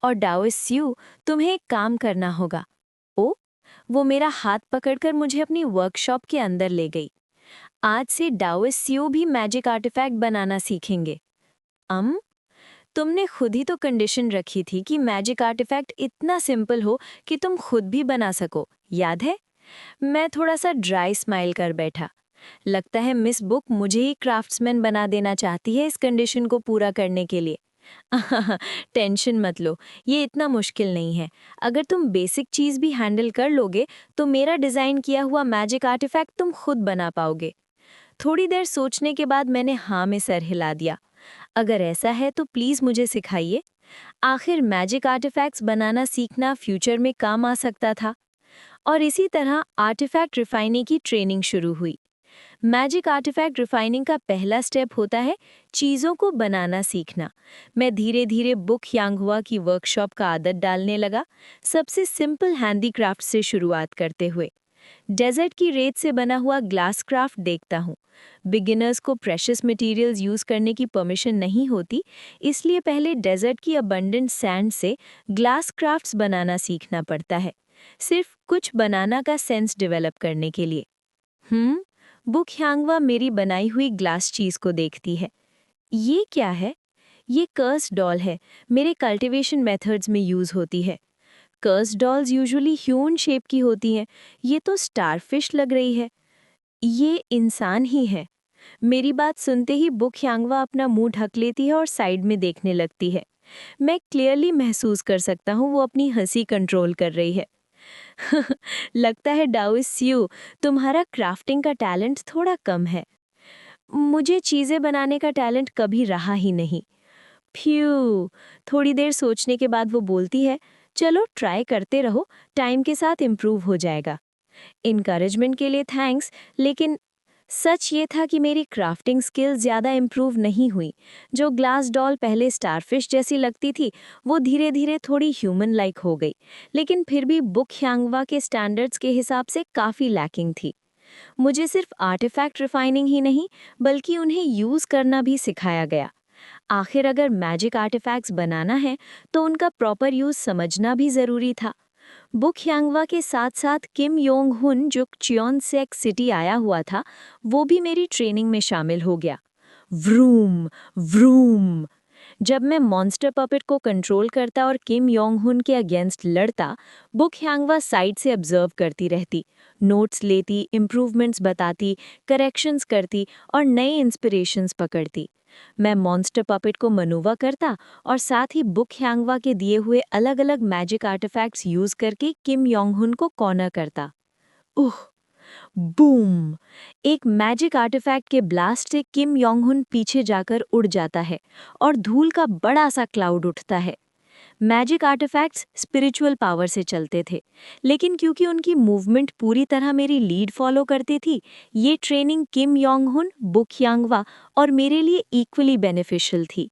और डाओइस्ट सीओ, तुम्हें एक काम करना होगा। ओ, वो मेरा हाथ पकड़कर मुझे अपनी वर्कशॉप के अंदर ले गई। आज से डाओइस्ट सीओ भी मैजिक आर्टिफैक्ट बनाना सीखेंगे। तुमने खुद ही तो कंडीशन रखी थी कि मैजिक आर्टिफैक्ट इतना सिंपल हो कि तुम खुद भी बना सको, याद है? मैं थोड़ा सा ड्राई स्माइल कर बैठा। लगता है मिस बुक मुझे ही क्राफ्ट्समैन बना देना चाहती है इस कंडीशन को पूरा करने के लिए। टेंशन मत लो, ये इतना मुश्किल नहीं है। अगर तुम बेसिक चीज़ भी हैंडल कर लोगे तो मेरा डिज़ाइन किया हुआ मैजिक आर्टिफैक्ट तुम खुद बना पाओगे। थोड़ी देर सोचने के बाद मैंने हाँ में सर हिला दिया। अगर ऐसा है तो प्लीज़ मुझे सिखाइए। आखिर मैजिक आर्टिफैक्ट्स बनाना सीखना फ्यूचर में काम आ सकता था। और इसी तरह आर्टिफैक्ट रिफाइनिंग की ट्रेनिंग शुरू हुई। मैजिक आर्टिफैक्ट रिफाइनिंग का पहला स्टेप होता है चीज़ों को बनाना सीखना। मैं धीरे धीरे बुक ह्यांगहुआ की वर्कशॉप का आदत डालने लगा, सबसे सिंपल हैंडीक्राफ्ट से शुरुआत करते हुए। डेजर्ट की रेत से बना हुआ ग्लास क्राफ्ट देखता हूँ। बिगिनर्स को प्रेशियस मटेरियल्स यूज़ करने की परमिशन नहीं होती, इसलिए पहले डेजर्ट की अबंडेंट सैंड से ग्लास क्राफ्ट्स बनाना सीखना पड़ता है, सिर्फ कुछ बनाना का सेंस डेवलप करने के लिए। बुक ह्यांगहुआ मेरी बनाई हुई ग्लास चीज़ को देखती है। ये क्या है? ये कर्स डॉल है, मेरे कल्टीवेशन मेथड्स में यूज़ होती है। कर्स डॉल्स यूजुअली ह्यूमन शेप की होती हैं, ये तो स्टारफिश लग रही है। ये इंसान ही है। मेरी बात सुनते ही बुक यांगवा अपना मुंह ढक लेती है और साइड में देखने लगती है। मैं क्लियरली महसूस कर सकता हूँ वो अपनी हंसी कंट्रोल कर रही है। लगता है डाओइस्ट स्यू, तुम्हारा क्राफ्टिंग का टैलेंट थोड़ा कम है। मुझे चीज़ें बनाने का टैलेंट कभी रहा ही नहीं। फ्यू। थोड़ी देर सोचने के बाद वो बोलती है, चलो ट्राई करते रहो, टाइम के साथ इम्प्रूव हो जाएगा। इनकरेजमेंट के लिए थैंक्स, लेकिन सच ये था कि मेरी क्राफ्टिंग स्किल्स ज़्यादा इम्प्रूव नहीं हुई। जो ग्लास डॉल पहले स्टारफिश जैसी लगती थी, वो धीरे धीरे थोड़ी ह्यूमन लाइक हो गई, लेकिन फिर भी बुक यांगवा के स्टैंडर्ड्स के हिसाब से काफ़ी लैकिंग थी। मुझे सिर्फ आर्टिफैक्ट रिफाइनिंग ही नहीं, बल्कि उन्हें यूज़ करना भी सिखाया गया। आखिर अगर मैजिक आर्टिफैक्ट्स बनाना है, तो उनका प्रॉपर यूज़ समझना भी ज़रूरी था। बुक यांगवा के साथ साथ किम योंग हुन, जो चियोनसेक सिटी आया हुआ था, वो भी मेरी ट्रेनिंग में शामिल हो गया। Vroom vroom. जब मैं मॉन्स्टर पपेट को कंट्रोल करता और किम योंग हुन के अगेंस्ट लड़ता, बुक यांगवा साइड से ऑब्जर्व करती रहती, नोट्स लेती, इम्प्रूवमेंट्स बताती, करेक्शंस करती और नए इंस्पिरेशंस पकड़ती। मैं मॉन्स्टर पपेट को मनूवा करता और साथ ही बुक यांगवा के दिए हुए अलग अलग मैजिक आर्टिफैक्ट्स यूज करके किम योंग हुन को कॉर्नर करता। उह, बूम। एक मैजिक आर्टिफैक्ट के ब्लास्ट से किम योंग हुन पीछे जाकर उड़ जाता है और धूल का बड़ा सा क्लाउड उठता है। मैजिक आर्टिफैक्ट्स स्पिरिचुअल पावर से चलते थे, लेकिन क्योंकि उनकी मूवमेंट पूरी तरह मेरी लीड फॉलो करती थी, ये ट्रेनिंग किम योंग हुन, बुक यांगवा और मेरे लिए इक्वली बेनिफिशियल थी।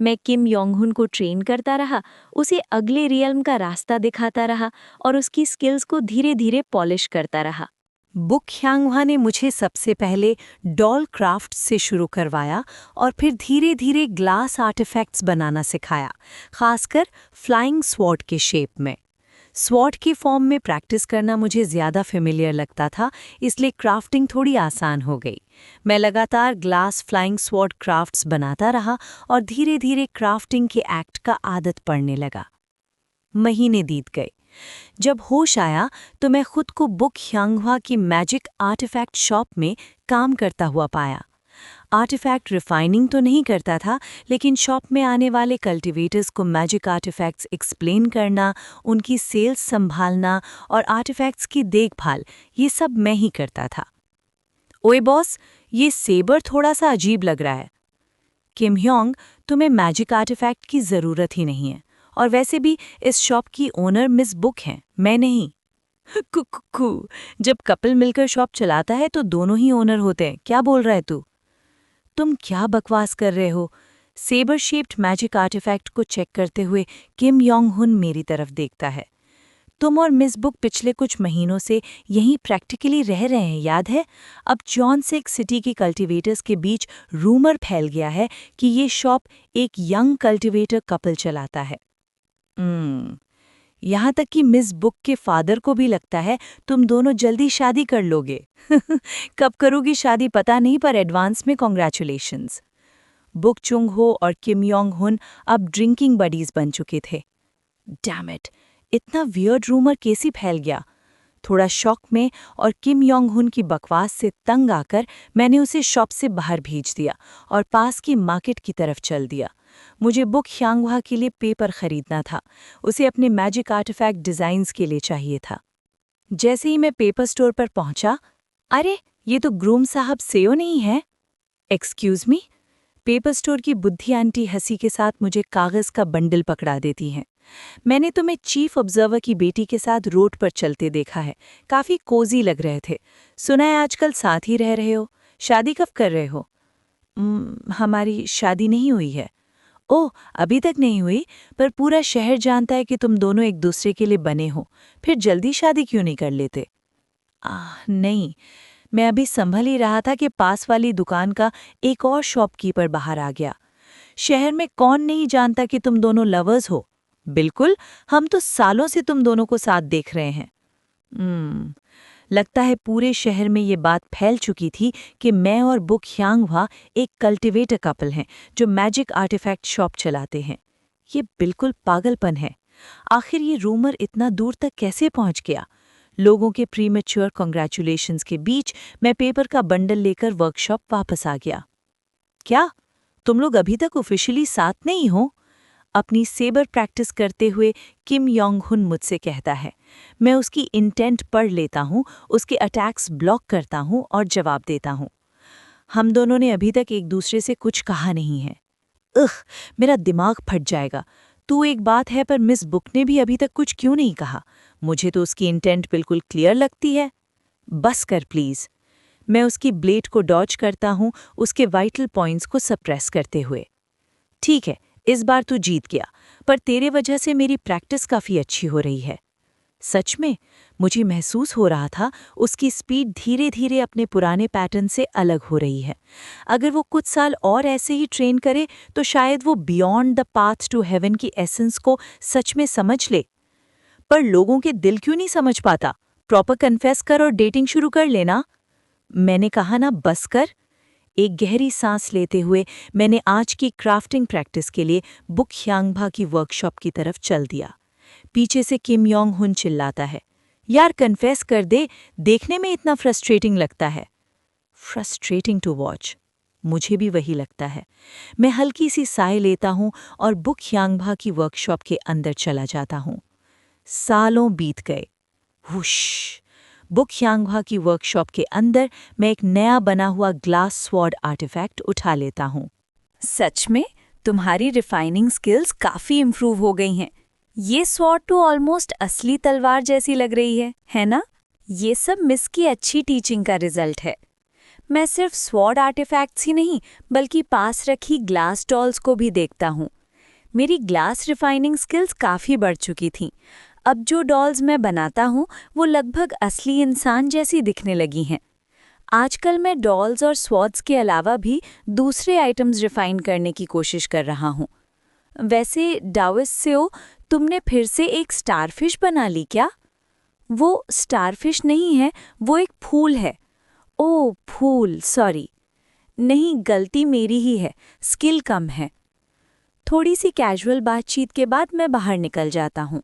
मैं किम योंग हुन को ट्रेन करता रहा, उसे अगले रियल्म का रास्ता दिखाता रहा और उसकी स्किल्स को धीरे धीरे पॉलिश करता रहा। बुक यांगवा ने मुझे सबसे पहले डॉल क्राफ्ट से शुरू करवाया और फिर धीरे धीरे ग्लास आर्टिफैक्ट्स बनाना सिखाया, खासकर फ्लाइंग स्वॉर्ड के शेप में। स्वॉर्ड की फॉर्म में प्रैक्टिस करना मुझे ज़्यादा फेमिलियर लगता था, इसलिए क्राफ्टिंग थोड़ी आसान हो गई। मैं लगातार ग्लास फ्लाइंग स्वॉर्ड क्राफ्ट्स बनाता रहा और धीरे धीरे क्राफ्टिंग के एक्ट का आदत पड़ने लगा। महीने बीत गए। जब होश आया तो मैं खुद को बुक यांगवा की मैजिक आर्टिफैक्ट शॉप में काम करता हुआ पाया। आर्टिफैक्ट रिफाइनिंग तो नहीं करता था, लेकिन शॉप में आने वाले कल्टीवेटर्स को मैजिक आर्टिफैक्ट्स एक्सप्लेन करना, उनकी सेल्स संभालना और आर्टिफैक्ट्स की देखभाल, ये सब मैं ही करता था। ओए बॉस, ये सेबर थोड़ा सा अजीब लग रहा है। किम योंग, तुम्हें मैजिक आर्टिफैक्ट की ज़रूरत ही नहीं है, और वैसे भी इस शॉप की ओनर मिस बुक हैं, मैं नहीं। कुकू, जब कपल मिलकर शॉप चलाता है तो दोनों ही ओनर होते हैं, क्या बोल रहा है तू? तुम क्या बकवास कर रहे हो? सेबर शेप्ड मैजिक आर्टिफैक्ट को चेक करते हुए किम योंग हुन मेरी तरफ देखता है। तुम और मिस बुक पिछले कुछ महीनों से यहीं प्रैक्टिकली रह रहे हैं, याद है? अब चियोनसेक सिटी के कल्टीवेटर्स के बीच रूमर फैल गया है कि ये शॉप एक यंग कल्टीवेटर कपल चलाता है। यहाँ तक कि मिस बुक के फादर को भी लगता है तुम दोनों जल्दी शादी कर लोगे। कब करोगी शादी पता नहीं, पर एडवांस में कॉन्ग्रेचुलेशंस। बुक चुंग हो और किम योंग हुन अब ड्रिंकिंग बडीज बन चुके थे। डैम इट, इतना वियर्ड रूमर कैसे फैल गया? थोड़ा शॉक में और किम योंग हुन की बकवास से तंग आकर मैंने उसे शॉप से बाहर भेज दिया और पास की मार्केट की तरफ चल दिया। मुझे बुक यांगवा के लिए पेपर खरीदना था, उसे अपने मैजिक आर्टिफैक्ट डिज़ाइंस के लिए चाहिए था। जैसे ही मैं पेपर स्टोर पर पहुंचा, अरे ये तो ग्रूम साहब सेओ नहीं है। Excuse me. पेपर स्टोर की बुद्धि आंटी हंसी के साथ मुझे कागज़ का बंडल पकड़ा देती हैं। मैंने तुम्हें चीफ ऑब्जर्वर की बेटी के साथ रोड पर चलते देखा है, काफ़ी कोजी लग रहे थे। सुना है आजकल साथ ही रह रहे हो, शादी कब कर रहे हो? हमारी शादी नहीं हुई है। ओह, अभी तक नहीं हुई, पर पूरा शहर जानता है कि तुम दोनों एक दूसरे के लिए बने हो, फिर जल्दी शादी क्यों नहीं कर लेते? नहीं, मैं अभी संभल ही रहा था कि पास वाली दुकान का एक और शॉपकीपर बाहर आ गया। शहर में कौन नहीं जानता कि तुम दोनों लवर्स हो? बिल्कुल, हम तो सालों से तुम दोनों को साथ देख रहे हैं। लगता है पूरे शहर में ये बात फैल चुकी थी कि मैं और बुक यांगवा एक कल्टीवेटर कपल हैं जो मैजिक आर्टिफैक्ट शॉप चलाते हैं। ये बिल्कुल पागलपन है। आखिर ये रूमर इतना दूर तक कैसे पहुंच गया? लोगों के प्रीमेच्योर कॉन्ग्रेचुलेशंस के बीच मैं पेपर का बंडल लेकर वर्कशॉप वापस आ गया। क्या तुम लोग अभी तक ऑफिशियली साथ नहीं हो? अपनी सेबर प्रैक्टिस करते हुए किम योंग हुन मुझसे कहता है। मैं उसकी इंटेंट पढ़ लेता हूँ, उसके अटैक्स ब्लॉक करता हूँ और जवाब देता हूँ। हम दोनों ने अभी तक एक दूसरे से कुछ कहा नहीं है। मेरा दिमाग फट जाएगा। तू एक बात है, पर मिस बुक ने भी अभी तक कुछ क्यों नहीं कहा? मुझे तो उसकी इंटेंट बिल्कुल क्लियर लगती है। बस कर प्लीज। मैं उसकी ब्लेड को डॉज करता हूँ, उसके वाइटल पॉइंट्स को सप्रेस करते हुए। ठीक है, इस बार तू जीत गया, पर तेरे वजह से मेरी प्रैक्टिस काफ़ी अच्छी हो रही है। सच में मुझे महसूस हो रहा था उसकी स्पीड धीरे धीरे अपने पुराने पैटर्न से अलग हो रही है। अगर वो कुछ साल और ऐसे ही ट्रेन करे तो शायद वो beyond the path to heaven की एसेंस को सच में समझ ले। पर लोगों के दिल क्यों नहीं समझ पाता? प्रॉपर कन्फेस कर और डेटिंग शुरू कर लेना। मैंने कहा ना, बस कर। एक गहरी सांस लेते हुए मैंने आज की क्राफ्टिंग प्रैक्टिस के लिए बुक ह्यांगभा की वर्कशॉप की तरफ चल दिया। पीछे से किम योंग हुन चिल्लाता है, यार कन्फेस कर दे, देखने में इतना फ्रस्ट्रेटिंग लगता है। फ्रस्ट्रेटिंग टू वॉच, मुझे भी वही लगता है। मैं हल्की सी साय लेता हूँ और बुक ह्यांगभा की वर्कशॉप के अंदर चला जाता हूँ। सालों बीत गए। हुश। बुक ह्यांगभा की वर्कशॉप के अंदर मैं एक नया बना हुआ ग्लास स्वॉर्ड आर्टिफैक्ट उठा लेता हूँ। सच में तुम्हारी रिफाइनिंग स्किल्स काफ़ी इम्प्रूव हो गई हैं। ये स्वॉर्ड तो ऑलमोस्ट असली तलवार जैसी लग रही है ना? ये सब मिस की अच्छी टीचिंग का रिजल्ट है। मैं सिर्फ स्वॉर्ड आर्टिफैक्ट्स ही नहीं, बल्कि पास रखी ग्लास डॉल्स को भी देखता हूँ। मेरी ग्लास रिफाइनिंग स्किल्स काफ़ी बढ़ चुकी थीं। अब जो डॉल्स मैं बनाता हूँ वो लगभग असली इंसान जैसी दिखने लगी हैं। आजकल मैं डॉल्स और स्वॉर्ड्स के अलावा भी दूसरे आइटम्स रिफाइन करने की कोशिश कर रहा हूँ। वैसे डाविस सेओ, तुमने फिर से एक स्टारफिश बना ली क्या? वो स्टारफिश नहीं है, वो एक फूल है। ओह फूल, सॉरी। नहीं, गलती मेरी ही है, स्किल कम है। थोड़ी सी कैजुअल बातचीत के बाद मैं बाहर निकल जाता हूँ।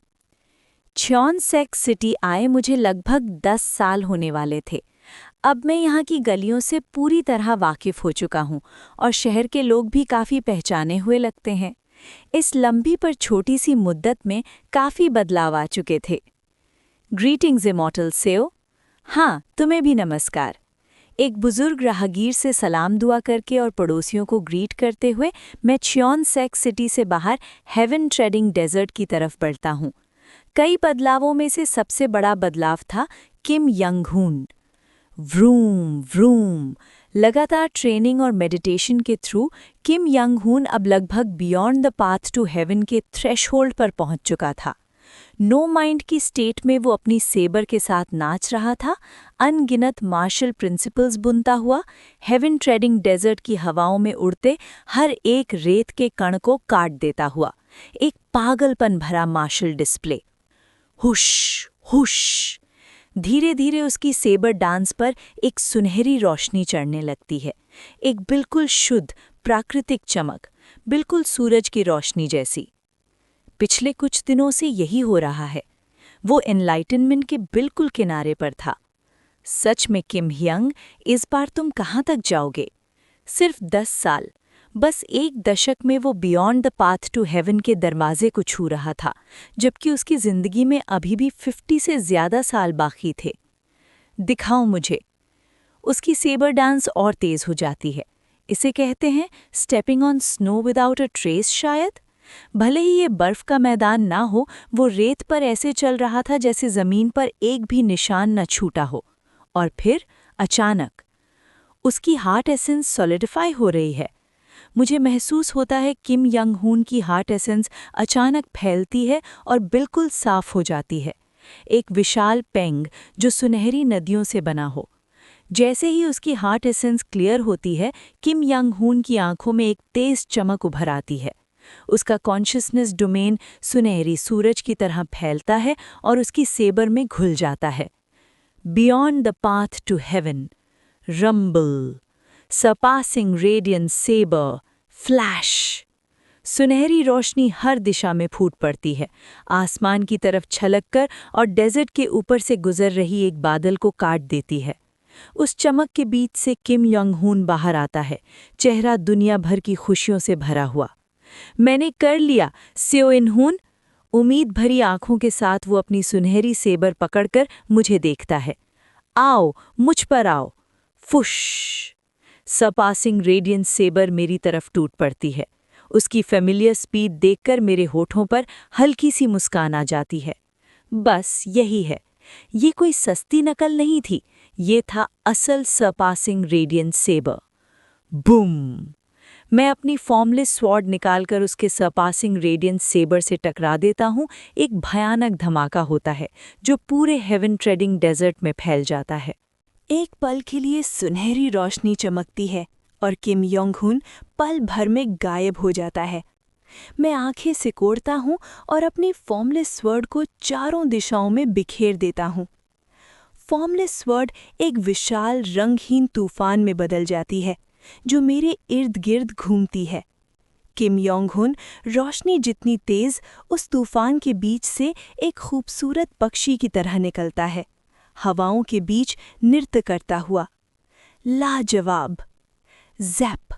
च्योनसेक सिटी आए मुझे लगभग 10 साल होने वाले थे। अब मैं यहाँ की गलियों से पूरी तरह वाकिफ हो चुका हूँ और शहर के लोग भी काफ़ी पहचाने हुए लगते हैं। इस लंबी पर छोटी सी मुद्दत में काफ़ी बदलाव आ चुके थे। ग्रीटिंग्स इमॉर्टल सेओ। हाँ, तुम्हें भी नमस्कार। एक बुजुर्ग राहगीर से सलाम दुआ करके और पड़ोसियों को ग्रीट करते हुए मैं च्योनसेक सिटी से बाहर हेवन ट्रेडिंग डेजर्ट की तरफ बढ़ता हूँ। कई बदलावों में से सबसे बड़ा बदलाव था Kim Yong Hun. Vroom vroom. लगातार ट्रेनिंग और मेडिटेशन के थ्रू किम योंग हुन अब लगभग beyond the path to heaven के थ्रेशहोल्ड पर पहुंच चुका था। नो माइंड की स्टेट में वो अपनी सेबर के साथ नाच रहा था, अनगिनत मार्शल प्रिंसिपल्स बुनता हुआ, हेवन ट्रेडिंग डेजर्ट की हवाओं में उड़ते हर एक रेत के कण को काट देता हुआ। एक पागलपन भरा मार्शल डिस्प्ले। हुश हुश। धीरे धीरे उसकी सेबर डांस पर एक सुनहरी रोशनी चढ़ने लगती है, एक बिल्कुल शुद्ध प्राकृतिक चमक, बिल्कुल सूरज की रोशनी जैसी। पिछले कुछ दिनों से यही हो रहा है। वो एनलाइटनमेंट के बिल्कुल किनारे पर था। सच में किम हियंग, इस बार तुम कहाँ तक जाओगे? सिर्फ 10 साल, बस एक दशक में वो beyond the path to heaven के दरवाजे को छू रहा था, जबकि उसकी जिंदगी में अभी भी 50 से ज्यादा साल बाकी थे। दिखाओ मुझे। उसकी सेबर डांस और तेज हो जाती है। इसे कहते हैं stepping on snow without a trace शायद। भले ही ये बर्फ का मैदान ना हो, वो रेत पर ऐसे चल रहा था जैसे जमीन पर एक भी निशान न छूटा हो। और फिर अचानक उसकी हार्ट एसेंस सॉलिडिफाई हो रही है। मुझे महसूस होता है किम योंग हुन की हार्ट एसेंस अचानक फैलती है और बिल्कुल साफ हो जाती है। एक विशाल पेंग जो सुनहरी नदियों से बना हो। जैसे ही उसकी हार्ट एसेंस क्लियर होती है, किम योंग हुन की आंखों में एक तेज चमक उभर आती है। उसका कॉन्शियसनेस डोमेन सुनहरी सूरज की तरह फैलता है और उसकी सेबर में घुल जाता है। Beyond the path to heaven, rumble, surpassing radiant saber, flash। सुनहरी रोशनी हर दिशा में फूट पड़ती है, आसमान की तरफ छलककर और डेजर्ट के ऊपर से गुजर रही एक बादल को काट देती है। उस चमक के बीच से किम योंग हुन बाहर आता है, चेहरा दुनिया भर की खुशियों से भरा हुआ। मैंने कर लिया, सेओ इन हुन। उम्मीद भरी आंखों के साथ वो अपनी सुनहरी सेबर पकड़कर मुझे देखता है। आओ, मुझ पर आओ। फुश! सरपासिंग रेडियंट सेबर मेरी तरफ टूट पड़ती है। उसकी फेमिलियर स्पीड देखकर मेरे होठों पर हल्की सी मुस्कान आ जाती है। बस यही है, ये कोई सस्ती नकल नहीं थी, ये था असल सरपासिंग रेडियंट सेबर। बूम! मैं अपनी फॉर्मलेस स्वॉर्ड निकालकर उसके सरपासिंग रेडियंट सेबर से टकरा देता हूँ। एक भयानक धमाका होता है जो पूरे हेवन ट्रेडिंग डेजर्ट में फैल जाता है। एक पल के लिए सुनहरी रोशनी चमकती है और किम योंग हुन पल भर में गायब हो जाता है। मैं आंखें सिकोड़ता हूँ और अपनी फॉर्मलेस स्वॉर्ड को चारों दिशाओं में बिखेर देता हूँ। फॉर्मलेस स्वॉर्ड एक विशाल रंगहीन तूफान में बदल जाती है जो मेरे इर्द गिर्द घूमती है। किम योंग हुन रोशनी जितनी तेज उस तूफान के बीच से एक खूबसूरत पक्षी की तरह निकलता है, हवाओं के बीच नृत्य करता हुआ। लाजवाब! ज़ैप!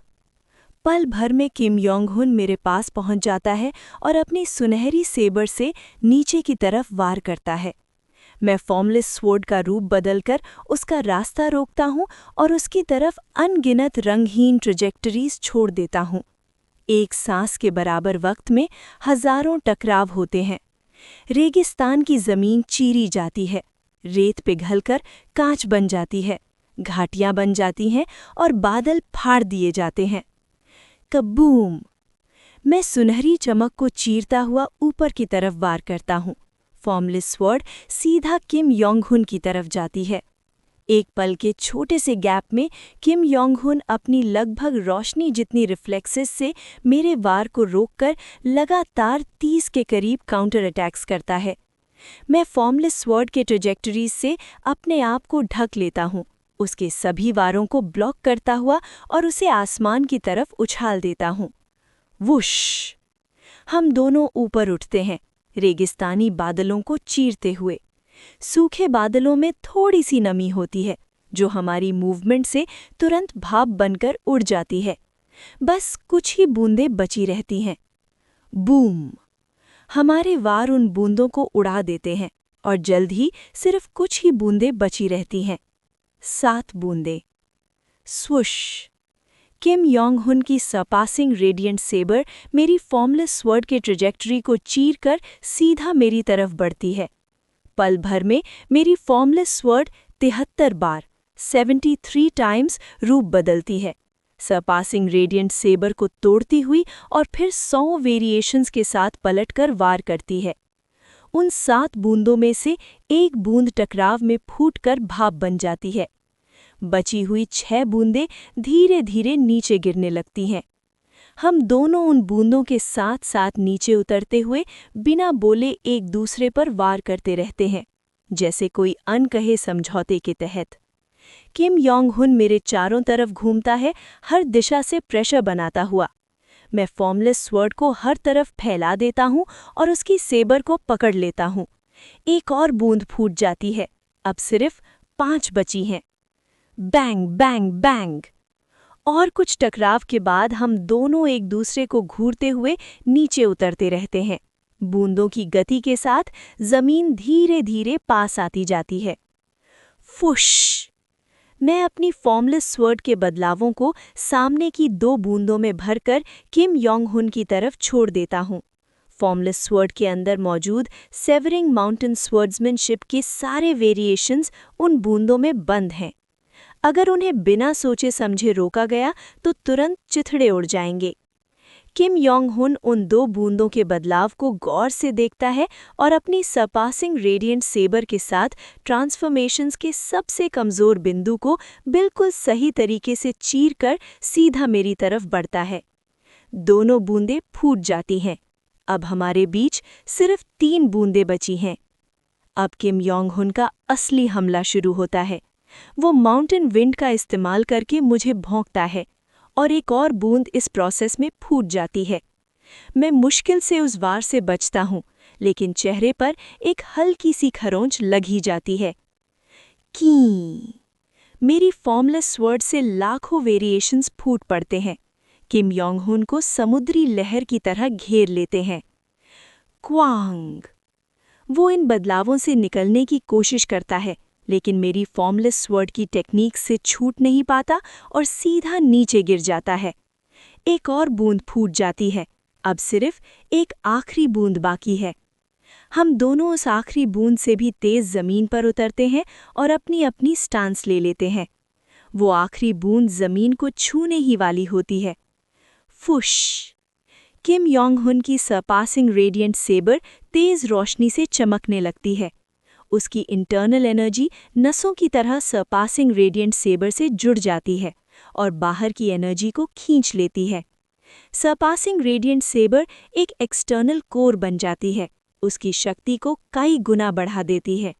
पल भर में किम योंग हुन मेरे पास पहुंच जाता है और अपनी सुनहरी सेबर से नीचे की तरफ वार करता है। मैं फॉर्मलेस स्वॉर्ड का रूप बदलकर उसका रास्ता रोकता हूँ और उसकी तरफ अनगिनत रंगहीन ट्रेजेक्टरीज छोड़ देता हूँ। एक सांस के बराबर वक्त में हजारों टकराव होते हैं। रेगिस्तान की जमीन चीरी जाती है, रेत पिघलकर कांच बन जाती है, घाटियां बन जाती हैं और बादल फाड़ दिए जाते हैं। कबूम! मैं सुनहरी चमक को चीरता हुआ ऊपर की तरफ वार करता हूँ। फॉर्मलेस स्वॉर्ड सीधा किम योंग हुन की तरफ जाती है। एक पल के छोटे से गैप में किम योंग हुन अपनी लगभग रोशनी जितनी रिफ्लेक्सेस से मेरे वार को रोककर लगातार 30 के करीब काउंटर अटैक्स करता है। मैं फॉर्मलेस स्वॉर्ड के ट्रेजेक्टरीज से अपने आप को ढक लेता हूँ, उसके सभी वारों को ब्लॉक करता हुआ और उसे आसमान की तरफ उछाल देता हूँ। वुश! हम दोनों ऊपर उठते हैं, रेगिस्तानी बादलों को चीरते हुए। सूखे बादलों में थोड़ी सी नमी होती है जो हमारी मूवमेंट से तुरंत भाप बनकर उड़ जाती है। बस कुछ ही बूंदें बची रहती हैं। बूम! हमारे वार उन बूंदों को उड़ा देते हैं और जल्द ही सिर्फ कुछ ही बूंदें बची रहती हैं। 7 बूंदें। स्वुश! किम योंग हुन की सरपासिंग रेडियंट सेबर मेरी फॉर्मलेस स्वॉर्ड के ट्रेजेक्टरी को चीरकर सीधा मेरी तरफ बढ़ती है। पल भर में मेरी फॉर्मलेस स्वॉर्ड 73 बार 73 टाइम्स रूप बदलती है, सरपासिंग रेडियंट सेबर को तोड़ती हुई और फिर 100 वेरिएशंस के साथ पलटकर वार करती है। उन 7 बूंदों में से एक बूंद टकराव में फूटकर भाप बन जाती है। बची हुई 6 बूंदें धीरे धीरे नीचे गिरने लगती हैं। हम दोनों उन बूंदों के साथ साथ नीचे उतरते हुए बिना बोले एक दूसरे पर वार करते रहते हैं, जैसे कोई अनकहे समझौते के तहत। किम योंग हुन मेरे चारों तरफ घूमता है, हर दिशा से प्रेशर बनाता हुआ। मैं फॉर्मलेस स्वॉर्ड को हर तरफ फैला देता हूँ और उसकी सेबर को पकड़ लेता हूँ। एक और बूंद फूट जाती है, अब सिर्फ 5 बची हैं। Bang bang bang! और कुछ टकराव के बाद हम दोनों एक दूसरे को घूरते हुए नीचे उतरते रहते हैं। बूंदों की गति के साथ जमीन धीरे धीरे पास आती जाती है। फुश! मैं अपनी फॉर्मलेस स्वॉर्ड के बदलावों को सामने की 2 बूंदों में भरकर किम योंग हुन की तरफ छोड़ देता हूँ। फॉर्मलेस स्वॉर्ड के अंदर मौजूद सेवरिंग माउंटेन स्वॉर्ड्समैनशिप के सारे वेरिएशंस उन बूंदों में बंद हैं। अगर उन्हें बिना सोचे समझे रोका गया तो तुरंत चिथड़े उड़ जाएंगे। किम योंग हुन उन 2 बूंदों के बदलाव को गौर से देखता है और अपनी सरपासिंग रेडियंट सेबर के साथ ट्रांसफॉर्मेशंस के सबसे कमज़ोर बिंदु को बिल्कुल सही तरीके से चीरकर सीधा मेरी तरफ बढ़ता है। दोनों बूंदें फूट जाती हैं। अब हमारे बीच सिर्फ 3 बूंदें बची हैं। अब किम योंग हुन का असली हमला शुरू होता है। वो माउंटेन विंड का इस्तेमाल करके मुझे भौंकता है और एक और बूंद इस प्रोसेस में फूट जाती है। मैं मुश्किल से उस वार से बचता हूँ, लेकिन चेहरे पर एक हल्की सी खरोंच लग ही जाती है। की मेरी फॉर्मलेस वर्ड से लाखों वेरिएशंस फूट पड़ते हैं। किम योंग हुन को समुद्री लहर की तरह घेर लेते हैं। क्वांग वो इन बदलावों से निकलने की कोशिश करता है, लेकिन मेरी फॉर्मलेस वर्ड की टेक्निक से छूट नहीं पाता और सीधा नीचे गिर जाता है। एक और बूंद फूट जाती है। अब सिर्फ एक आखिरी बूंद बाकी है। हम दोनों उस आखिरी बूंद से भी तेज जमीन पर उतरते हैं और अपनी अपनी स्टांस ले लेते हैं। वो आखिरी बूंद जमीन को छूने ही वाली होती है। फुश! किम योंग हुन की सरपासिंग रेडिएंट सेबर तेज रोशनी से चमकने लगती है। उसकी इंटरनल एनर्जी नसों की तरह सरपासिंग रेडिएंट सेबर से जुड़ जाती है और बाहर की एनर्जी को खींच लेती है। सरपासिंग रेडिएंट सेबर एक एक्सटर्नल कोर बन जाती है, उसकी शक्ति को कई गुना बढ़ा देती है।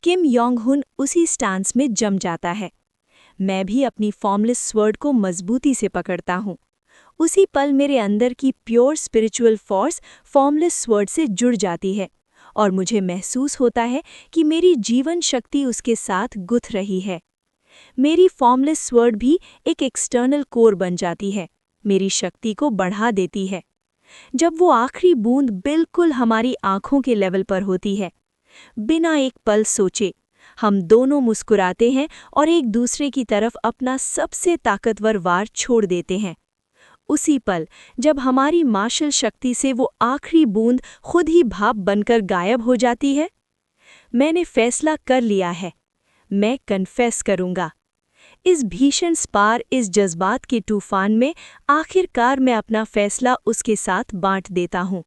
किम योंग हुन उसी स्टांस में जम जाता है। मैं भी अपनी फॉर्मलेस स्वर्ड को मजबूती से पकड़ता हूँ। उसी पल मेरे अंदर की pure spiritual force formless sword से जुड़ जाती है और मुझे महसूस होता है कि मेरी जीवन शक्ति उसके साथ गुथ रही है। मेरी फॉर्मलेस स्वर्ड भी एक एक्सटर्नल कोर बन जाती है, मेरी शक्ति को बढ़ा देती है। जब वो आखिरी बूंद बिल्कुल हमारी आंखों के लेवल पर होती है, बिना एक पल सोचे हम दोनों मुस्कुराते हैं और एक दूसरे की तरफ अपना सबसे ताकतवर वार छोड़ देते हैं। उसी पल जब हमारी मार्शल शक्ति से वो आखिरी बूंद खुद ही भाप बनकर गायब हो जाती है, मैंने फैसला कर लिया है। मैं कन्फेस करूंगा। इस भीषण स्पार, इस जज्बात के तूफान में आखिरकार मैं अपना फैसला उसके साथ बांट देता हूँ।